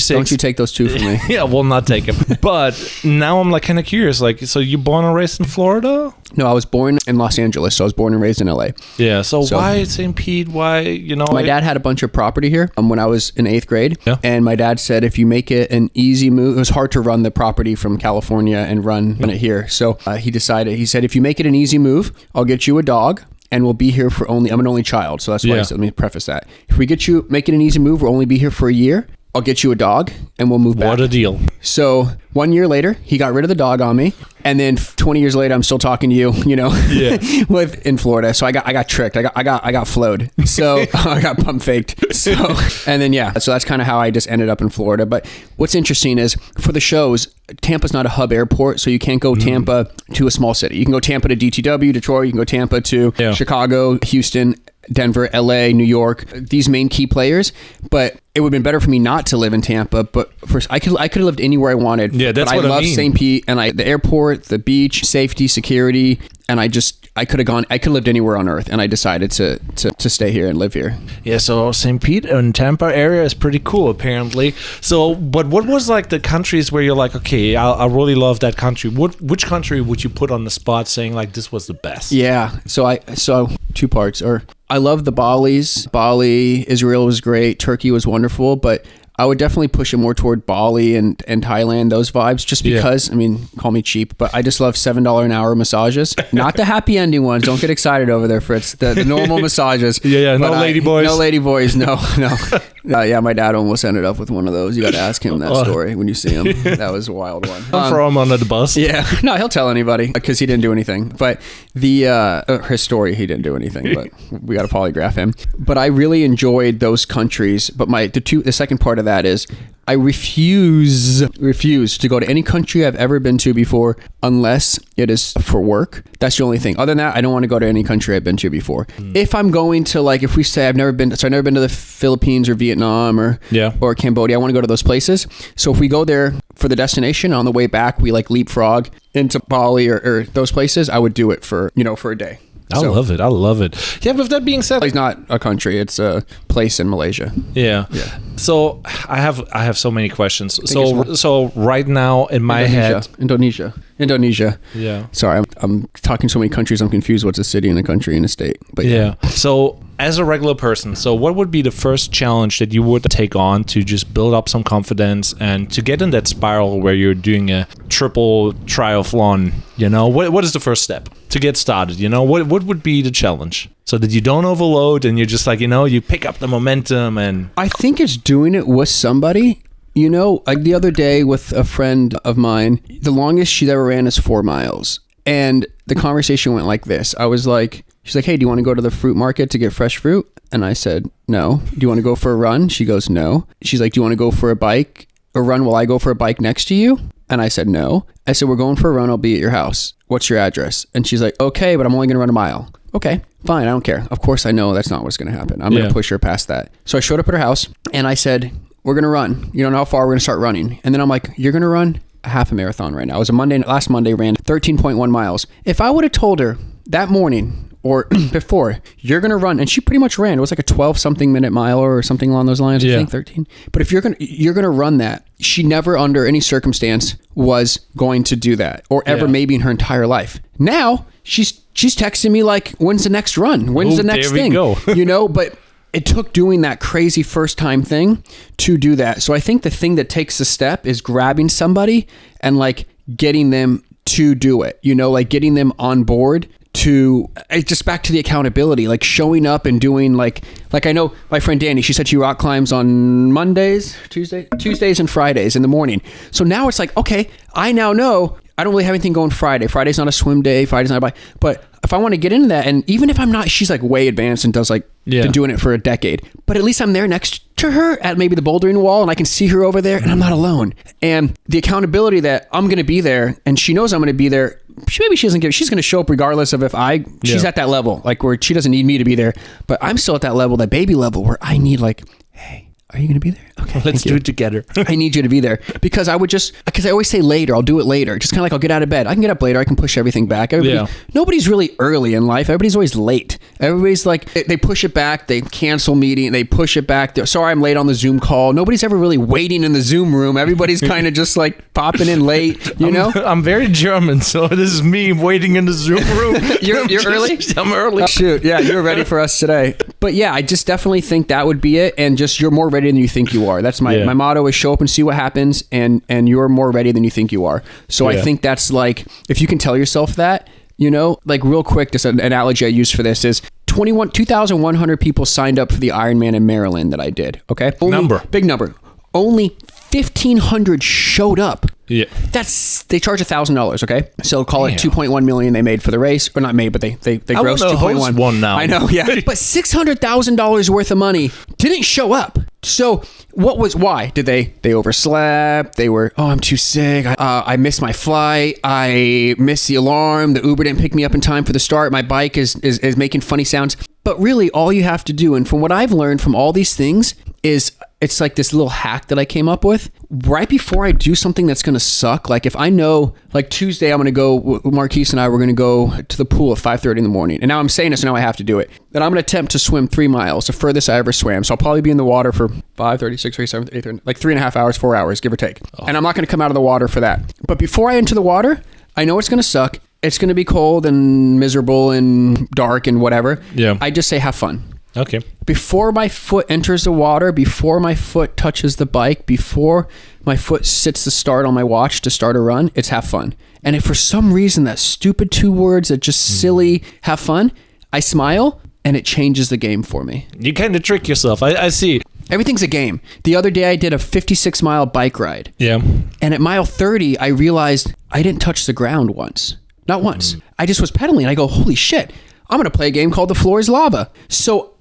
Don't you take those two from me. Yeah, we'll not take them. But now I'm like kind of curious, like, so you born and raised in Florida? No, I was born in Los Angeles, so I was born and raised in LA. Yeah, so why St. Pete? Why, you know? My dad had a bunch of property here when I was in 8th grade. Yeah. And my dad said if you make it an easy move, it was hard to run the property from California and run it here. So he said, if you make it an easy move, I'll get you a dog. And we'll be here for I'm an only child. So that's why I said, let me preface that. If we make it an easy move, we'll only be here for a year. I'll get you a dog and we'll move back. What a deal. So 1 year later, he got rid of the dog on me. And then 20 years later, I'm still talking to you, you know, in Florida. So I got tricked. I got flowed. So I got pump faked. So, and then, so that's kind of how I just ended up in Florida. But what's interesting is for the shows, Tampa's not a hub airport. So you can't go Tampa to a small city. You can go Tampa to DTW, Detroit. You can go Tampa to Chicago, Houston, Denver, LA, New York, these main key players. But it would have been better for me not to live in Tampa. But first, I could have lived anywhere I wanted. Yeah, that's what I love mean. St. Pete and the airport, the beach, safety, security. And I could have lived anywhere on earth, and I decided to stay here and live here. Yeah, so St. Pete and Tampa area is pretty cool, apparently. So, but what was like the countries where you're like, okay, I really love that country. Which country would you put on the spot saying like this was the best? Yeah, so 2 parts. I love the Balis. Bali, Israel was great. Turkey was wonderful, but I would definitely push it more toward Bali and Thailand, those vibes, just because, I mean, call me cheap, but I just love $7 an hour massages. Not the happy ending ones. Don't get excited over there, Fritz. The normal massages. No lady boys. No lady boys, no. My dad almost ended up with one of those. You got to ask him that story when you see him. That was a wild one. Throw him under the bus. Yeah. No, he'll tell anybody because he didn't do anything. But his story, he didn't do anything, but we got to polygraph him. But I really enjoyed those countries. But the second part of that is I refuse to go to any country I've ever been to before unless it is for work. That's the only thing. Other than that, I don't want to go to any country I've been to before. If I'm going to, like, if we say I've never been to the Philippines or Vietnam or Cambodia, I want to go to those places. So if we go there for the destination, on the way back, we like leapfrog into Bali or those places, I would do it for a day. I love it. Yeah, but with that being said, it's not a country; it's a place in Malaysia. Yeah. So I have so many questions. So right now in my head, Indonesia. Yeah. Sorry, I'm talking so many countries. I'm confused. What's a city and a country and a state? But So as a regular person, so what would be the first challenge that you would take on to just build up some confidence and to get in that spiral where you're doing a triple triathlon? You know, what is the first step to get started? You know, what would be the challenge so that you don't overload and you're just like, you know, you pick up the momentum? And I think it's doing it with somebody. You know, like the other day with a friend of mine, the longest she's ever ran is 4 miles. And the conversation went like this. I was like, she's like, hey, do you want to go to the fruit market to get fresh fruit? And I said, no. Do you want to go for a run? She goes, no. She's like, do you want to go for a run while I go for a bike next to you? And I said, no. I said, we're going for a run. I'll be at your house. What's your address? And she's like, okay, but I'm only going to run a mile. Okay, fine. I don't care. Of course, I know that's not what's going to happen. I'm going to push her past that. So I showed up at her house and I said, we're going to run. You don't know how far we're going to start running. And then I'm like, you're going to run a half a marathon right now. It was last Monday, ran 13.1 miles. If I would have told her that morning or before, you're going to run, and she pretty much ran. It was like a 12 something minute mile or something along those lines. I think 13. But if you're going to run that, she never under any circumstance was going to do that or ever maybe in her entire life. Now she's texting me like, when's the next run? When's the next thing? Go. You know, but it took doing that crazy first time thing to do that. So I think the thing that takes the step is grabbing somebody and like getting them to do it, you know, like getting them on board to just back to the accountability, like showing up and doing like I know my friend Danny, she said she rock climbs on Tuesdays and Fridays in the morning. So now it's like, okay, I now know I don't really have anything going Friday. Friday's not a swim day. Friday's not a bike. But if I want to get into that, and even if I'm not, she's like way advanced and does like, been doing it for a decade. But at least I'm there next to her at maybe the bouldering wall, and I can see her over there, and I'm not alone. And the accountability that I'm going to be there, and she knows I'm going to be there. Maybe she doesn't give. She's going to show up regardless of if she's at that level, like where she doesn't need me to be there. But I'm still at that level, that baby level, where I need like, hey, are you going to be there? Okay, let's do it together. I need you to be there because I always say later, I'll do it later. Just kind of like I'll get out of bed. I can get up later. I can push everything back. Nobody's really early in life. Everybody's always late. Everybody's like, they push it back. They cancel meeting. They push it back. Sorry, I'm late on the Zoom call. Nobody's ever really waiting in the Zoom room. Everybody's kind of just like popping in late, you know? I'm very German, so this is me waiting in the Zoom room. You're early? I'm early. Oh, shoot. Yeah, you're ready for us today. But yeah, I just definitely think that would be it. And just, you're more ready than you think you are. That's my motto is show up and see what happens, and you're more ready than you think you are. So I think that's like, if you can tell yourself that, you know, like real quick, just an analogy I use for this is 2,100 people signed up for the Ironman in Maryland that I did. Okay. Big number. Only 1,500 showed up. Yeah. They charge $1,000. Okay. So call it 2.1 million they made for the race, or not made, but they grossed 2.1. One now. I know. Yeah. But $600,000 worth of money didn't show up. So why did they overslept? They were, I'm too sick. I missed my flight. I missed the alarm. The Uber didn't pick me up in time for the start. My bike is making funny sounds. But really all you have to do, and from what I've learned from all these things, is it's like this little hack that I came up with right before I do something that's going to suck. Like if I know, like Tuesday, I'm going to go, Marquise and I were going to go to the pool at 5:30 in the morning. And now I'm saying this, so now I have to do it. Then I'm going to attempt to swim 3 miles, the furthest I ever swam. So I'll probably be in the water for 5:30, 6:30, 7:30, 8:30, like 3.5 hours, 4 hours, give or take. Oh. And I'm not going to come out of the water for that. But before I enter the water, I know it's going to suck. It's going to be cold and miserable and dark and whatever. Yeah. I just say have fun. Okay. Before my foot enters the water, before my foot touches the bike, before my foot sits to start on my watch to start a run, it's have fun. And if for some reason that stupid 2 words that just silly have fun, I smile and it changes the game for me. You kind of trick yourself. I see. Everything's a game. The other day I did a 56-mile bike ride. Yeah. And at mile 30, I realized I didn't touch the ground once. Not once. I just was pedaling. I go, holy shit. I'm going to play a game called The Floor is Lava. So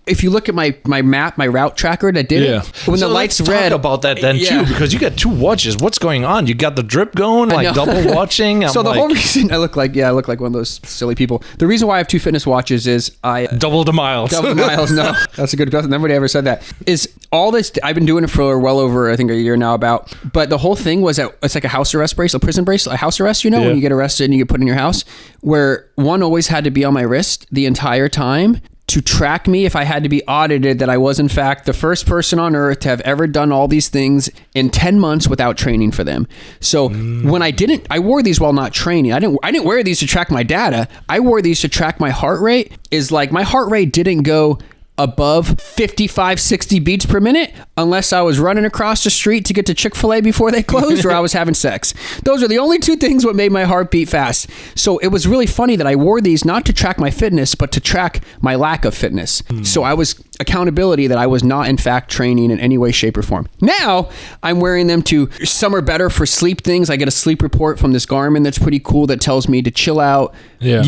if you look at my map, my route tracker that did it, when the light's red. Talk about that then too, because you got 2 watches. What's going on? You got the drip going, like double watching. So the whole reason I look like one of those silly people. The reason why I have 2 fitness watches is I double the miles. Double the miles. No, that's a good question. Nobody ever said that. Is all this? I've been doing it for well over I think a year now about. But the whole thing was that it's like a house arrest bracelet, a prison bracelet, a house arrest. You know, when you get arrested and you get put in your house, where one always had to be on my wrist the entire time to track me if I had to be audited that I was in fact the first person on earth to have ever done all these things in 10 months without training for them. So when I wore these while not training. I didn't wear these to track my data. I wore these to track my heart rate. Is like my heart rate didn't go above 55, 60 beats per minute unless I was running across the street to get to Chick-fil-A before they closed or I was having sex. Those are the only 2 things what made my heart beat fast. So it was really funny that I wore these not to track my fitness, but to track my lack of fitness. So I was accountability that I was not in fact training in any way, shape, or form. Now I'm wearing them to, some are better for sleep things. I get a sleep report from this Garmin that's pretty cool that tells me to chill out. Yeah.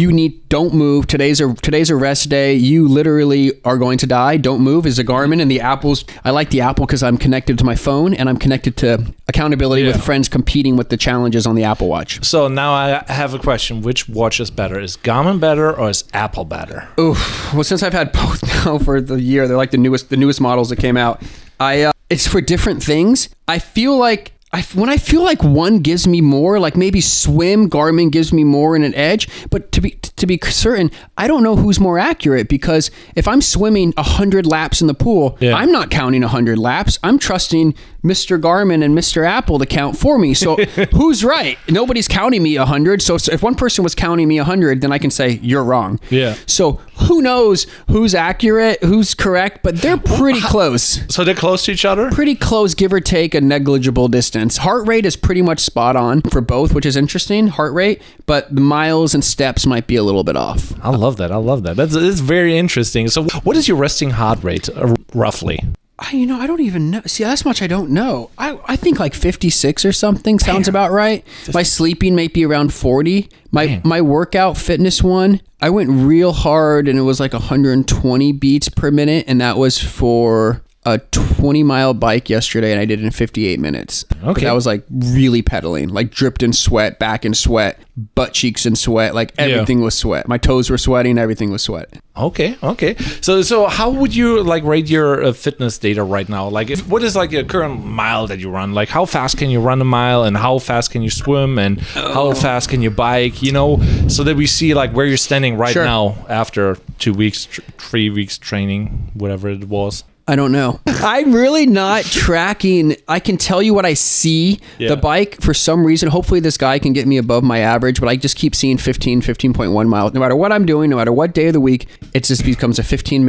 Don't move. Today's a rest day. You literally are going to die. Don't move is a Garmin. And the Apple's, I like the Apple because I'm connected to my phone and I'm connected to accountability with friends competing with the challenges on the Apple Watch. So now I have a question. Which watch is better? Is Garmin better or is Apple better? Oof. Well, since I've had both now for the year, they're like the newest models that came out. It's for different things. I feel like when I feel like one gives me more, like maybe swim, Garmin gives me more in an edge, but to be certain, I don't know who's more accurate because if I'm swimming 100 laps in the pool, I'm not counting 100 laps. I'm trusting Mr. Garmin and Mr. Apple to count for me. So who's right? Nobody's counting me 100. So if one person was counting me 100, then I can say you're wrong. Yeah. So who knows who's accurate, who's correct, but they're pretty close. So they're close to each other? Pretty close, give or take a negligible distance. Heart rate is pretty much spot on for both, which is interesting, heart rate, but the miles and steps might be a little bit off. I love that. That's very interesting. So what is your resting heart rate roughly? I don't even know. See, that's much I don't know. I think like 56 or something sounds about right. My sleeping may be around 40. My workout fitness one, I went real hard and it was like 120 beats per minute, and that was for a 20-mile bike yesterday, and I did it in 58 minutes. Okay. But that was like really pedaling, like dripped in sweat, back in sweat, butt cheeks in sweat, like everything was sweat. My toes were sweating, everything was sweat. Okay. So how would you like rate your fitness data right now? Like, what is like your current mile that you run? Like, how fast can you run a mile, and how fast can you swim, and how fast can you bike? So that we see like where you're standing right now after 2 weeks, 3 weeks training, whatever it was. I don't know. I'm really not tracking. I can tell you what I see. The bike, for some reason, hopefully this guy can get me above my average, but I just keep seeing 15.1 miles. No matter what I'm doing, no matter what day of the week, it just becomes a 15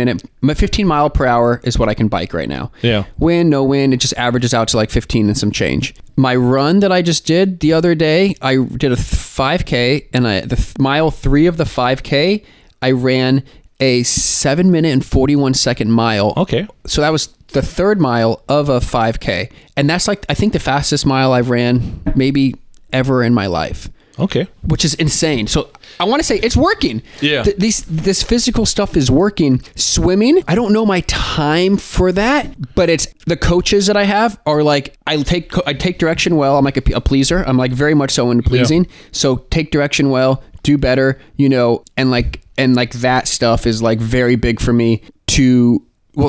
mile per hour is what I can bike right now. Yeah. Win, no win, it just averages out to like 15 and some change. My run that I just did the other day, I did a 5K, and the mile 3 of the 5K, I ran a 7 minute and 41 second mile. Okay. So that was the third mile of a 5K. And that's like, I think the fastest mile I've ran maybe ever in my life. Okay. Which is insane. So I want to say it's working. Yeah. This physical stuff is working. Swimming, I don't know my time for that, but it's the coaches that I have are like, I take direction well. I'm like a pleaser. I'm like very much so into pleasing. Yeah. So take direction well, do better, and like that stuff is like very big for me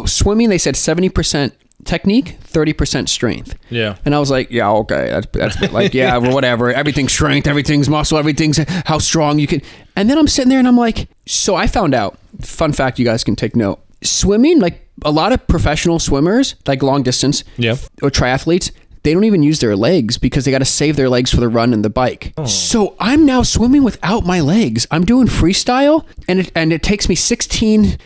swimming, they said 70% technique, 30% strength. Yeah. And I was like, yeah, okay. That's like, yeah, whatever. Everything's strength, everything's muscle, everything's how strong you can. And then I'm sitting there and I'm like, so I found out, fun fact, you guys can take note. Swimming, like a lot of professional swimmers, like long distance or triathletes, they don't even use their legs because they got to save their legs for the run and the bike. Oh. So I'm now swimming without my legs. I'm doing freestyle, and it takes me 16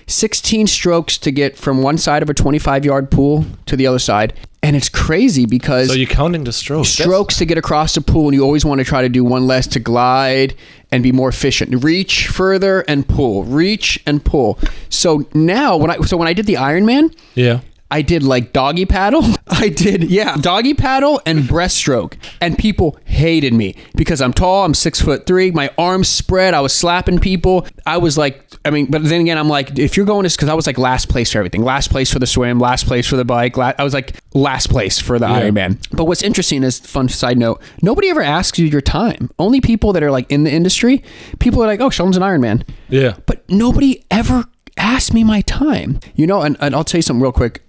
strokes to get from one side of a 25-yard pool to the other side. And it's crazy because... So you're counting the strokes. Strokes to get across the pool, and you always want to try to do one less to glide and be more efficient. Reach further and pull. Reach and pull. So now, when I did the Ironman... Yeah. I did like doggy paddle. Doggy paddle and breaststroke. And people hated me because I'm tall. I'm 6'3". My arms spread. I was slapping people. I was like, but then again, I'm like, if you're going to, because I was like last place for everything. Last place for the swim, last place for the bike. I was like last place for the Ironman. But what's interesting is, fun side note, nobody ever asks you your time. Only people that are like in the industry, people are like, oh, Sheldon's an Ironman. Yeah. But nobody ever asked me my time. And I'll tell you something real quick.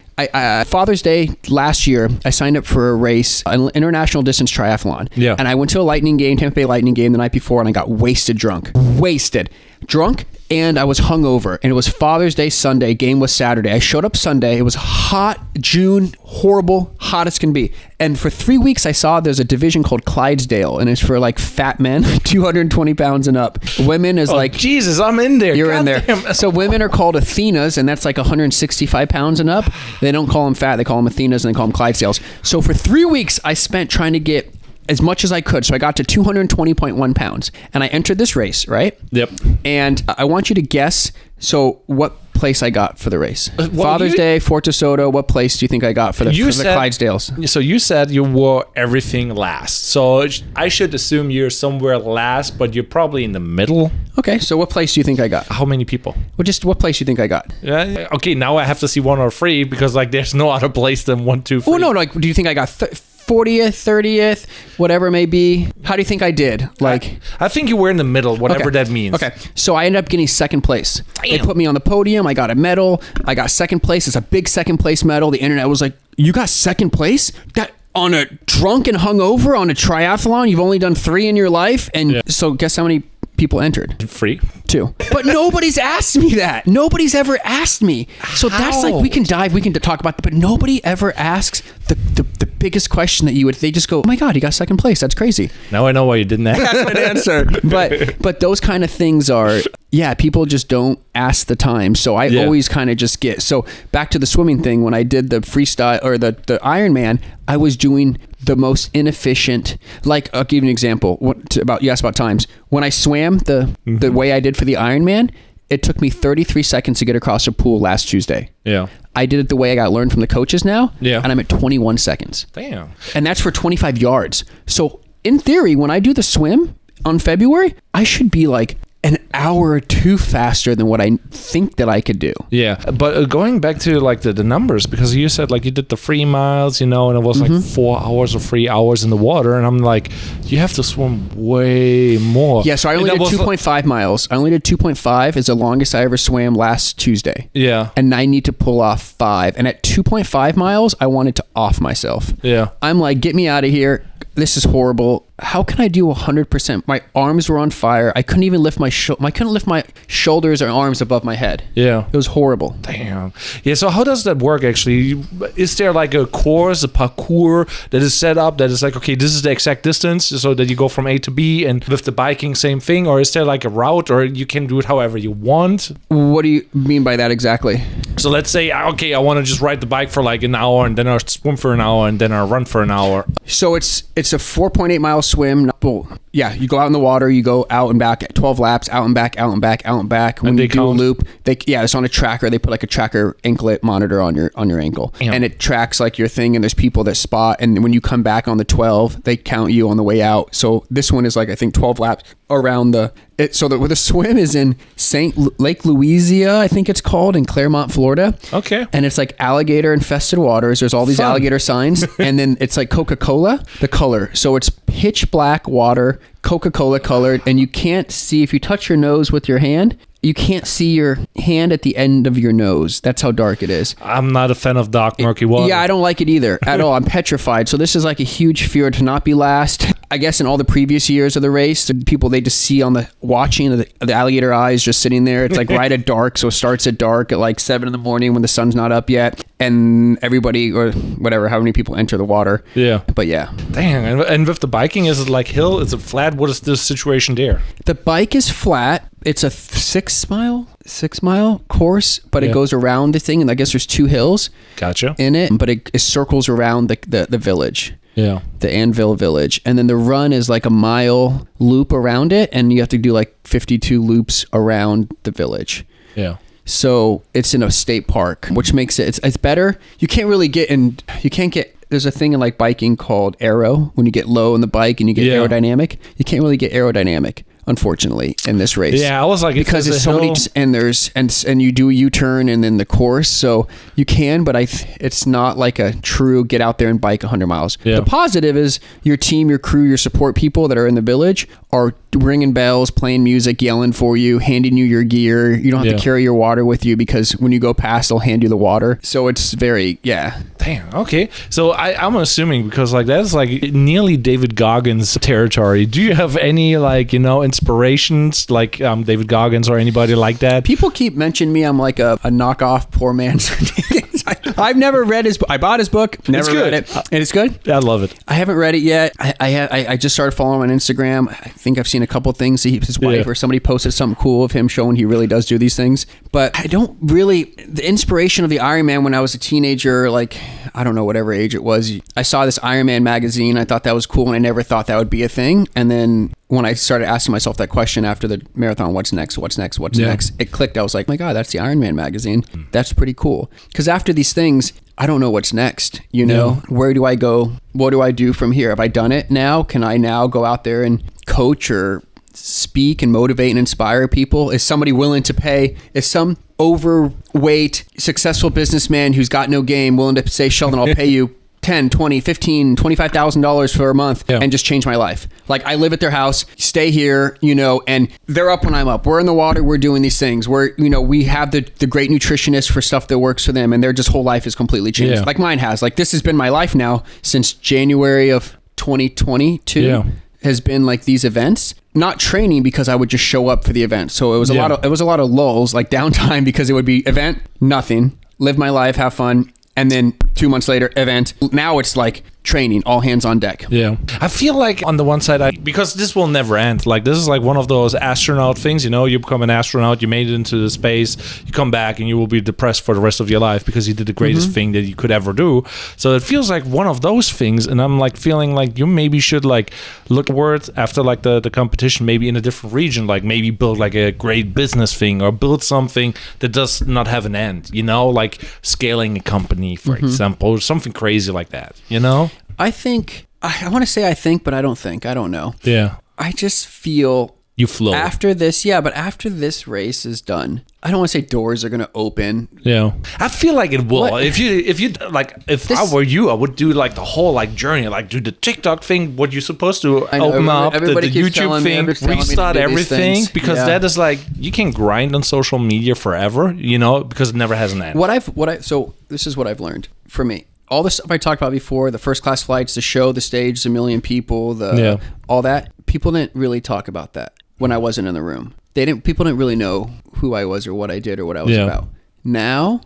Father's Day last year, I signed up for a race, an international distance triathlon. Yeah. And I went to a Tampa Bay Lightning game the night before, and I got drunk, and I was hungover. And it was Father's Day Sunday, game was Saturday. I showed up Sunday. It was hot, June, horrible, hot as can be. And for 3 weeks, I saw there's a division called Clydesdale, and it's for like fat men, 220 pounds and up. Women is like... Jesus, I'm in there. You're in there. So women are called Athenas, and that's like 165 pounds and up. They don't call them fat. They call them Athenas, and they call them Clydesdales. So for 3 weeks, I spent trying to get as much as I could. So I got to 220.1 pounds, and I entered this race, right? Yep. And I want you to guess, so what place I got for the race? Father's Day, Fort DeSoto, what place do you think I got for the Clydesdales? So you said you wore everything last. So I should assume you're somewhere last, but you're probably in the middle. Okay, so what place do you think I got? How many people? Well, just what place do you think I got? Yeah. Okay, now I have to see 1 or 3 because like there's no other place than 1, 2, 3. Oh, no, like do you think I got 40th, 30th, whatever it may be? How do you think I did? Like, I think you were in the middle, whatever that means. Okay, so I ended up getting second place. Damn. They put me on the podium. I got a medal. I got second place. It's a big second place medal. The internet was like, you got second place? That on a drunk and hungover on a triathlon? You've only done 3 in your life? And so guess how many people entered? 3. 2. But nobody's asked me that. Nobody's ever asked me. So that's like, we can talk about that, but nobody ever asks the biggest question that they just go, oh my God, he got second place. That's crazy. Now I know why you didn't answer. But those kind of things are, people just don't ask the time. So I always kind of just get, so back to the swimming thing, when I did the freestyle or the Ironman, I was doing the most inefficient, like I'll give you an example you asked about times. When I swam the way I did for the Ironman, It took me 33 seconds to get across a pool last Tuesday. Yeah. I did it the way I got learned from the coaches now. Yeah. And I'm at 21 seconds. Damn. And that's for 25 yards. So in theory, when I do the swim on February, I should be like an hour or two faster than what I think that I could do. Yeah, but going back to like the numbers, because you said like you did the 3 miles, and it was like 4 hours or 3 hours in the water, and I'm like, you have to swim way more. Yeah, so I only did 2.5 miles. I only did 2.5 is the longest I ever swam last Tuesday. Yeah. And I need to pull off 5. And at 2.5 miles, I wanted to off myself. Yeah. I'm like, get me out of here. This is horrible. How can I do 100%? My arms were on fire. I couldn't even lift I couldn't lift my shoulders or arms above my head. Yeah. It was horrible. Damn. Yeah, so how does that work actually? Is there like a course, a parkour that is set up that is like, okay, this is the exact distance so that you go from A to B, and with the biking, same thing? Or is there like a route, or you can do it however you want? What do you mean by that exactly? So let's say, okay, I want to just ride the bike for like an hour, and then I'll swim for an hour, and then I'll run for an hour. So it's a 4.8 mile swim. Yeah, you go out in the water, you go out and back, 12 laps, out and back, out and back, out and back. When you do a loop, it's on a tracker. They put like a tracker anklet monitor on your ankle, and it tracks like your thing. And there's people that spot, and when you come back on the 12, they count you on the way out. So this one is like I think 12 laps around the. So the swim is in Lake Louisa, I think it's called, in Claremont, Florida. Okay. And it's like alligator infested waters. There's all these alligator signs, and then it's like Coca-Cola, the color. So it's pitch black water, Coca-Cola colored, and you can't see if you touch your nose with your hand. You can't see your hand at the end of your nose. That's how dark it is. I'm not a fan of dark, murky water. Yeah, I don't like it either at all. I'm petrified. So this is like a huge fear to not be last. I guess in all the previous years of the race, the people they just see on the watching the alligator eyes just sitting there. It's like right at dark. So it starts at dark at like 7 in the morning when the sun's not up yet. And everybody, or whatever, how many people enter the water. Yeah. But yeah. Dang. And with the biking, is it like hill? Is it flat? What is the situation there? The bike is flat. It's a 6 mile course, but it goes around the thing. And I guess there's 2 hills. Gotcha. In it, but it circles around the village. Yeah. The Anvil village. And then the run is like a mile loop around it, and you have to do like 52 loops around the village. Yeah. So it's in a state park, which makes it's better. You can't really there's a thing in like biking called aero, when you get low in the bike and you get aerodynamic. You can't really get aerodynamic, unfortunately, in this race. Yeah, I was like, because it's so many, and you do a U-turn and then the course, so you can, but it's not like a true get out there and bike 100 miles. Yeah. The positive is your team, your crew, your support people that are in the village are ringing bells, playing music, yelling for you, handing you your gear. You don't have to carry your water with you, because when you go past, they'll hand you the water. So it's very, Damn, okay. So I'm assuming, because like that's like nearly David Goggins territory. Do you have any like, inspirations like David Goggins or anybody like that? People keep mentioning me. I'm like a knockoff poor man's. I've never read his book. I bought his book, never read it. And it's good? Yeah, I love it. I haven't read it yet. I just started following him on Instagram. I think I've seen a couple things. His wife or somebody posted something cool of him showing he really does do these things. But I don't really, the inspiration of the Ironman when I was a teenager, like, I don't know, whatever age it was, I saw this Ironman magazine. I thought that was cool, and I never thought that would be a thing. And then when I started asking myself that question after the marathon, what's next, it clicked. I was like, my God, that's the Ironman magazine. That's pretty cool. Because after these things, I don't know what's next. Where do I go? What do I do from here? Have I done it now? Can I now go out there and coach or speak and motivate and inspire people? Is somebody willing to pay? Is some overweight, successful businessman who's got no game willing to say, Sheldon, I'll pay you $10, $20, $15, $25,000 for a month and just change my life? Like, I live at their house, stay here, and they're up when I'm up. We're in the water, we're doing these things. We have the great nutritionist for stuff that works for them, and their just whole life is completely changed. Yeah. Like mine has. Like, this has been my life now since January of 2022. Yeah. Has been like these events, not training, because I would just show up for the event. So it was a lot of lulls, like downtime, because it would be event, nothing, live my life, have fun. And then 2 months later, event. Now it's like training, all hands on deck. Yeah. I feel like on the one side, because this will never end. Like, this is like one of those astronaut things, you know, you become an astronaut, you made it into the space, you come back and you will be depressed for the rest of your life because you did the greatest thing that you could ever do. So it feels like one of those things. And I'm like feeling like you maybe should like look towards after like the competition, maybe in a different region, like maybe build like a great business thing or build something that does not have an end, you know, like scaling a company, for example, or something crazy like that, you know? I think, I want to say I think, but I don't know. Yeah. I just feel you flow after this. Yeah. But after this race is done, I don't want to say doors are going to open. Yeah. I feel like it will. What? If you like, if I were you, I would do like the whole like journey, like do the TikTok thing, what you're supposed to open up, the YouTube thing, restart everything, because that is like, you can grind on social media forever, you know, because it never has an end. So this is what I've learned for me. All the stuff I talked about before, the first class flights, the show, the stage, the million people, all that, people didn't really talk about that when I wasn't in the room. People didn't really know who I was or what I did or what I was about. Now,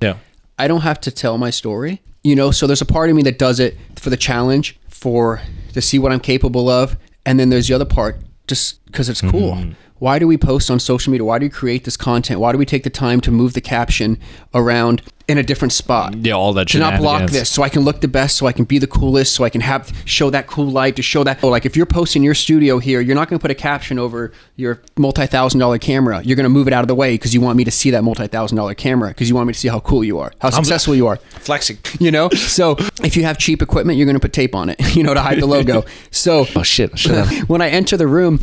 I don't have to tell my story, you know, so there's a part of me that does it for the challenge, to see what I'm capable of. And then there's the other part, just because it's cool. Why do we post on social media? Why do we create this content? Why do we take the time to move the caption around in a different spot? Yeah, all that to not block this, so I can look the best, so I can be the coolest, so I can show that cool light, to show that. Oh, like if you're posting your studio here, you're not going to put a caption over your multi-$1,000 camera. You're going to move it out of the way because you want me to see that multi-$1,000 camera, because you want me to see how cool you are, how successful you are. Flexing. You know? So if you have cheap equipment, you're going to put tape on it, you know, to hide the logo. So oh shit. when I enter the room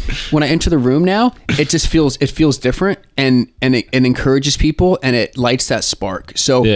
now, it just feels different, and it encourages people, and it lights that spark. So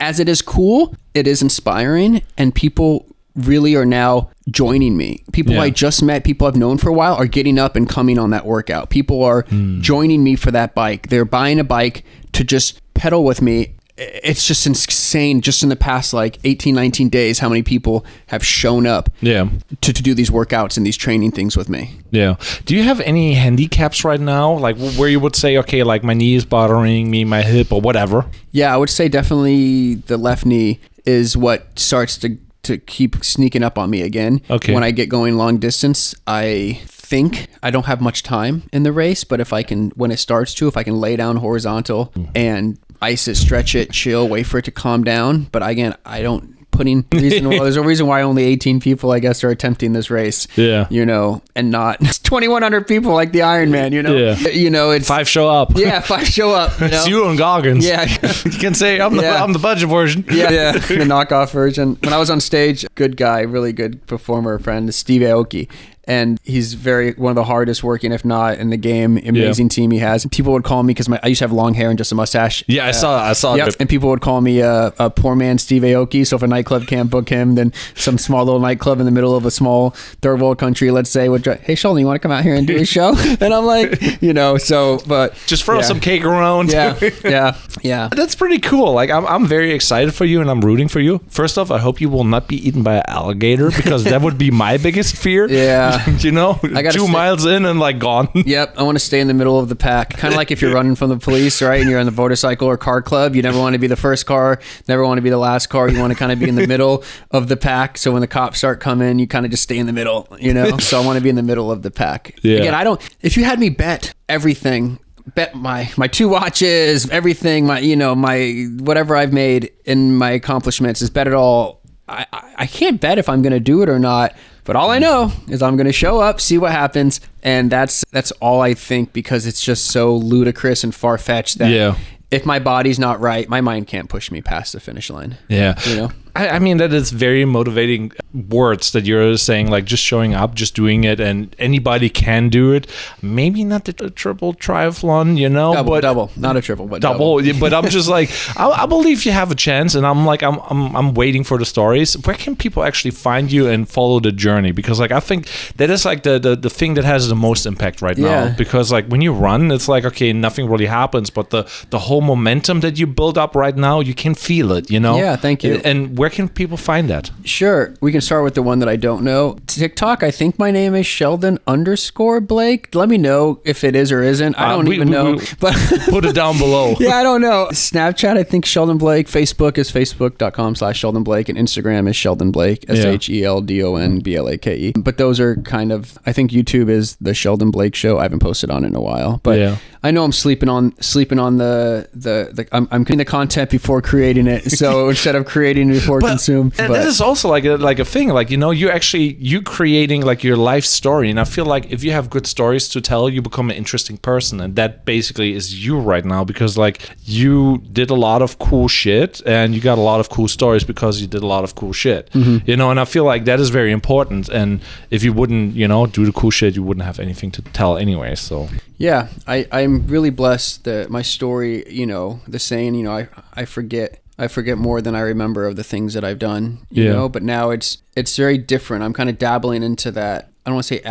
as it is cool, it is inspiring, and people really are now joining me. People I just met, people I've known for a while, are getting up and coming on that workout. People are joining me for that bike. They're buying a bike to just pedal with me. It's just insane, just in the past like 18, 19 days, how many people have shown up to do these workouts and these training things with me. Yeah. Do you have any handicaps right now? Like where you would say, okay, like my knee is bothering me, my hip or whatever? Yeah, I would say definitely the left knee is what starts to keep sneaking up on me again. Okay. When I get going long distance, I think I don't have much time in the race, but if I can, when it starts to, if I can lay down horizontal and ice it, stretch it, chill, wait for it to calm down. But again, I don't there's a reason why only 18 people, I guess, are attempting this race. Yeah. You know, and not 2,100 people like the Ironman, you know? Yeah. You know, it's 5 show up. Yeah, 5 show up. You know? It's you and Goggins. Yeah. You can say I'm the budget version. Yeah. The knockoff version. When I was on stage, good guy, really good performer friend, Steve Aoki. And he's one of the hardest working, if not in the game. Amazing team he has. People would call me, because I used to have long hair and just a mustache. Yeah, I saw. Yep. And people would call me a poor man Steve Aoki. So if a nightclub can't book him, then some small little nightclub in the middle of a small third world country, let's say, would hey Sheldon, you want to come out here and do a show? And I'm like, you know, so but just throw some cake around. Yeah. That's pretty cool. Like I'm very excited for you and I'm rooting for you. First off, I hope you will not be eaten by an alligator, because that would be my biggest fear. Yeah. You know, I got 2 miles in and like gone. Yep. I want to stay in the middle of the pack. Kind of like if you're running from the police, right? And you're in the motorcycle or car club. You never want to be the first car, never want to be the last car. You want to kind of be in the middle of the pack. So when the cops start coming, you kind of just stay in the middle, you know? So I want to be in the middle of the pack. Yeah. Again, if you had me bet everything, bet my 2 watches, everything, my whatever I've made in my accomplishments, is bet it all. I can't bet if I'm going to do it or not, but all I know is I'm going to show up, see what happens, and that's all I think, because it's just so ludicrous and far-fetched that if my body's not right, my mind can't push me past the finish line. Yeah. You know? I mean, that is very motivating words that you're saying, like just showing up, just doing it, and anybody can do it. Maybe not the triple triathlon, you know, double, not a triple, but double. But I'm just like, I believe you have a chance, and I'm like, I'm waiting for the stories. Where can people actually find you and follow the journey? Because like, I think that is like the thing that has the most impact right now. Because like when you run, it's like, okay, nothing really happens, but the whole momentum that you build up right now, you can feel it, you know? Yeah, thank you. And where can people find that? Sure. We can start with the one that I don't know. TikTok, I think my name is Sheldon_Blake. Let me know if it is or isn't. I don't even know. But put it down below. Yeah, I don't know. Snapchat, I think Sheldon Blake. Facebook is facebook.com/Sheldon Blake. And Instagram is Sheldon Blake, SheldonBlake. But those are kind of, I think YouTube is the Sheldon Blake Show. I haven't posted on it in a while. But I know I'm sleeping on the I'm creating the content before creating it. So instead of creating it before consume. But that is also like a thing. Like, you know, you creating like your life story. And I feel like if you have good stories to tell, you become an interesting person. And that basically is you right now, because like you did a lot of cool shit and you got a lot of cool stories because you did a lot of cool shit. You know, and I feel like that is very important. And if you wouldn't, you know, do the cool shit, you wouldn't have anything to tell anyway. So yeah, I'm really blessed that my story, you know, the saying, you know, I forget more than I remember of the things that I've done, you know, but now it's very different. I'm kind of dabbling into that. I don't want to say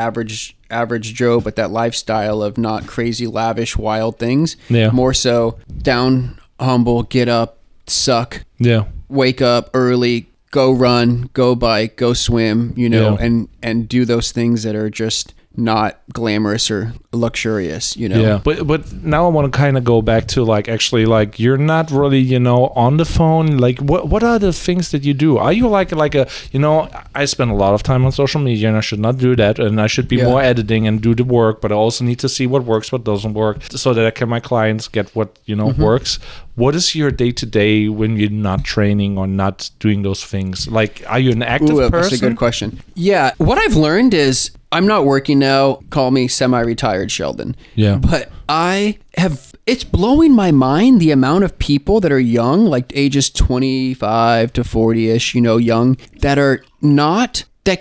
average Joe, but that lifestyle of not crazy, lavish, wild things. Yeah. More so down, humble, get up, suck. Yeah. Wake up early, go run, go bike, go swim, you know, and do those things that are just not glamorous or luxurious, you know. Yeah. But now I want to kind of go back to like, actually, like, you're not really, you know, on the phone. Like, what are the things that you do? Are you like a, you know, I spend a lot of time on social media and I should not do that, and I should be more editing and do the work, but I also need to see what works, what doesn't work, so that my clients get what, you know, works. What is your day-to-day when you're not training or not doing those things? Like, are you an active person? That's a good question. Yeah. What I've learned is I'm not working now. Call me semi-retired Sheldon. Yeah. But it's blowing my mind the amount of people that are young, like ages 25 to 40-ish, you know, young, that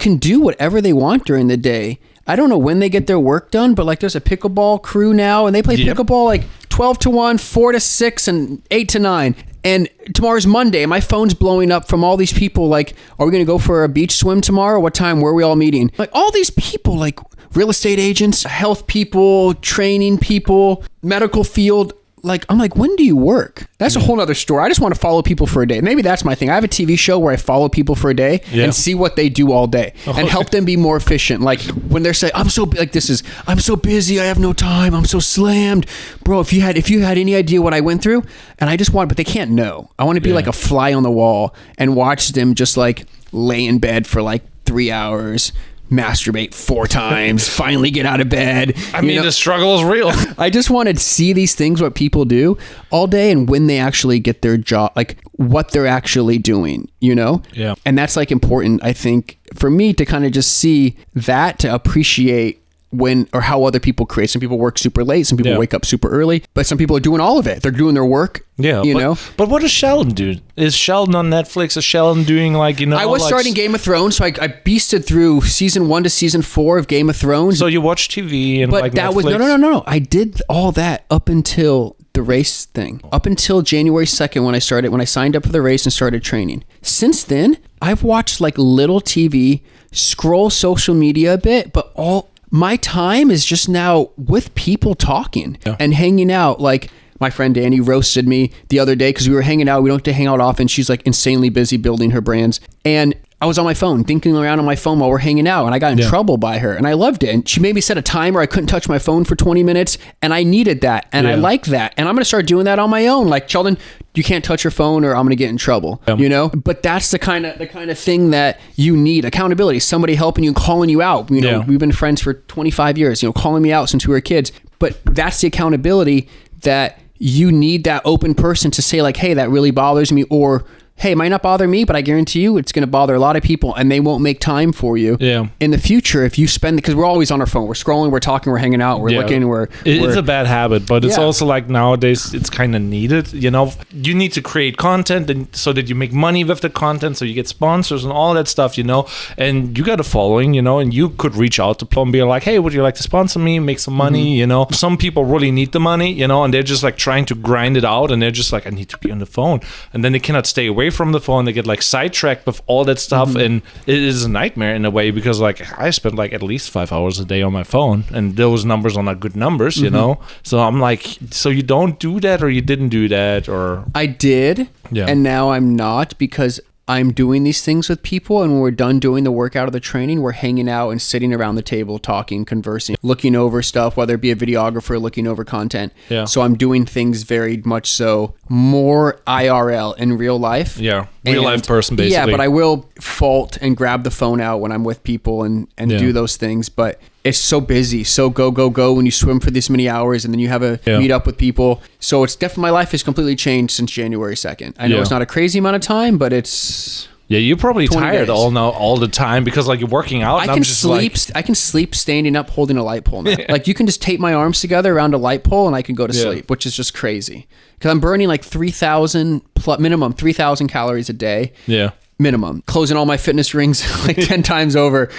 can do whatever they want during the day. I don't know when they get their work done, but like there's a pickleball crew now, and they play pickleball like 12 to 1, 4 to 6, and 8 to 9. And tomorrow's Monday, and my phone's blowing up from all these people like, are we going to go for a beach swim tomorrow? What time? Where are we all meeting? Like all these people, like real estate agents, health people, training people, medical field. Like, I'm like, when do you work? That's a whole other story. I just want to follow people for a day. Maybe that's my thing. I have a TV show where I follow people for a day and see what they do all day and help them be more efficient. Like when they're saying, I'm so busy. I have no time. I'm so slammed. Bro, if you had any idea what I went through, and I just want, but they can't know. I want to be like a fly on the wall and watch them just like lay in bed for like 3 hours, masturbate 4 times, finally get out of bed. I mean, the struggle is real. I just want to see these things, what people do all day, and when they actually get their job, like what they're actually doing, you know? Yeah. And that's like important, I think, for me to kind of just see that, to appreciate when or how other people create. Some people work super late, some people wake up super early, but some people are doing all of it. They're doing their work. Yeah, you know. But what does Sheldon do? Is Sheldon on Netflix? Is Sheldon doing like, you know? I was starting Game of Thrones, so I beasted through season 1 to season 4 of Game of Thrones. So you watch TV and but like that Netflix? was no. I did all that up until the race thing, up until January 2nd when I signed up for the race and started training. Since then, I've watched like little TV, scroll social media a bit, but all my time is just now with people talking and hanging out. Like my friend Danny roasted me the other day because we were hanging out. We don't get to hang out often. She's like insanely busy building her brands. And I was on my phone, thinking around on my phone while we're hanging out, and I got in trouble by her, and I loved it. And she made me set a timer. I couldn't touch my phone for 20 minutes, and I needed that, and I like that. And I'm going to start doing that on my own. Like, Sheldon, you can't touch your phone or I'm going to get in trouble, you know? But that's the kind of thing that you need. Accountability, somebody helping you and calling you out. You know, we've been friends for 25 years, you know, calling me out since we were kids. But that's the accountability that you need, that open person to say like, hey, that really bothers me, or hey, it might not bother me, but I guarantee you it's going to bother a lot of people, and they won't make time for you in the future if you spend, because we're always on our phone. We're scrolling, we're talking, we're hanging out, we're looking, it's a bad habit, but it's also like nowadays it's kind of needed, you know. You need to create content and so that you make money with the content, so you get sponsors and all that stuff, you know, and you got a following, you know, and you could reach out to people and be like, hey, would you like to sponsor me, make some money, you know. Some people really need the money, you know, and they're just like trying to grind it out, and they're just like, I need to be on the phone, and then they cannot stay away from the phone. They get like sidetracked with all that stuff, and it is a nightmare in a way, because like I spend like at least 5 hours a day on my phone, and those numbers are not good numbers, you know. So I'm like, so you don't do that, or you didn't do that, or I did, and now I'm not, because I'm doing these things with people, and when we're done doing the workout or the training, we're hanging out and sitting around the table, talking, conversing, looking over stuff, whether it be a videographer looking over content. Yeah. So I'm doing things very much so more IRL in real life. Yeah. Real life person, basically. Yeah, but I will fault and grab the phone out when I'm with people and do those things. But it's so busy, so go when you swim for this many hours and then you have a meet up with people. So it's definitely, my life has completely changed since January 2nd. I know it's not a crazy amount of time, but it's... Yeah, you're probably tired days. all the time because like you're working out. I can sleep standing up holding a light pole now. Like you can just tape my arms together around a light pole and I can go to sleep, which is just crazy. Because I'm burning like 3,000 minimum 3,000 calories a day. Yeah. Minimum. Closing all my fitness rings like 10 times over,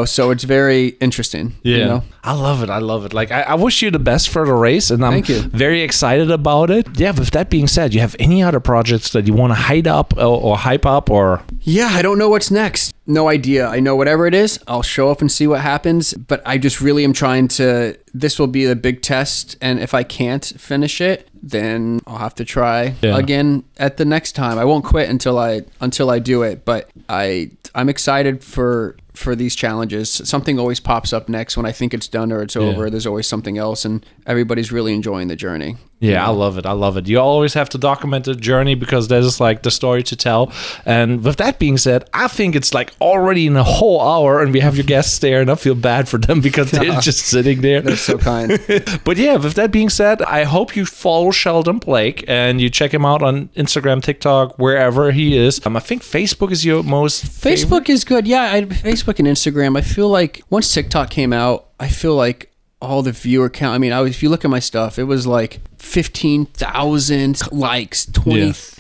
so it's very interesting. Yeah. I love it. Like, I wish you the best for the race, and I'm very excited about it. Yeah, with that being said, you have any other projects that you want to hype up or hype up or... Yeah, I don't know what's next. No idea. I know whatever it is, I'll show up and see what happens, but I just really am trying to... This will be the big test, and if I can't finish it, then I'll have to try again at the next time. I won't quit until I do it, but I'm excited for these challenges. Something always pops up next when I think it's done or it's over. There's always something else, and everybody's really enjoying the journey. Yeah, I love it. You always have to document the journey because there's like the story to tell. And with that being said, I think it's like already in a whole hour and we have your guests there, and I feel bad for them because they're just sitting there. They're so kind. But yeah, with that being said, I hope you follow Sheldon Blake and you check him out on Instagram, TikTok, wherever he is. I think Facebook is your most Facebook is good. Yeah, Facebook and Instagram. I feel like once TikTok came out, I feel like all the viewer count. I mean, if you look at my stuff, it was like 15,000 likes,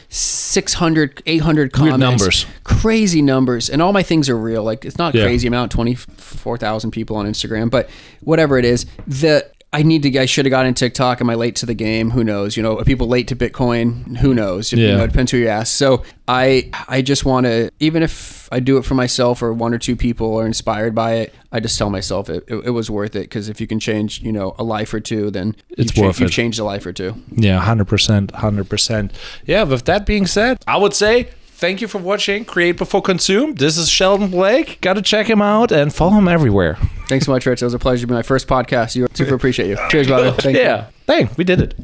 600, 800 comments. Weird numbers. Crazy numbers. And all my things are real. Like, it's not crazy amount, 24,000 people on Instagram, but whatever it is, I should have gotten TikTok. Am I late to the game? Who knows? Are people late to Bitcoin? Who knows? It depends who you ask. So I just want to, even if I do it for myself or one or two people are inspired by it, I just tell myself it was worth it. Because if you can change, a life or two, then you've changed a life or two. Yeah, 100%. Yeah, with that being said, I would say, thank you for watching Create Before Consume. This is Sheldon Blake. Got to check him out and follow him everywhere. Thanks so much, Rich. It was a pleasure to be my first podcast. Super appreciate you. Cheers, brother. Thank you. Dang, we did it.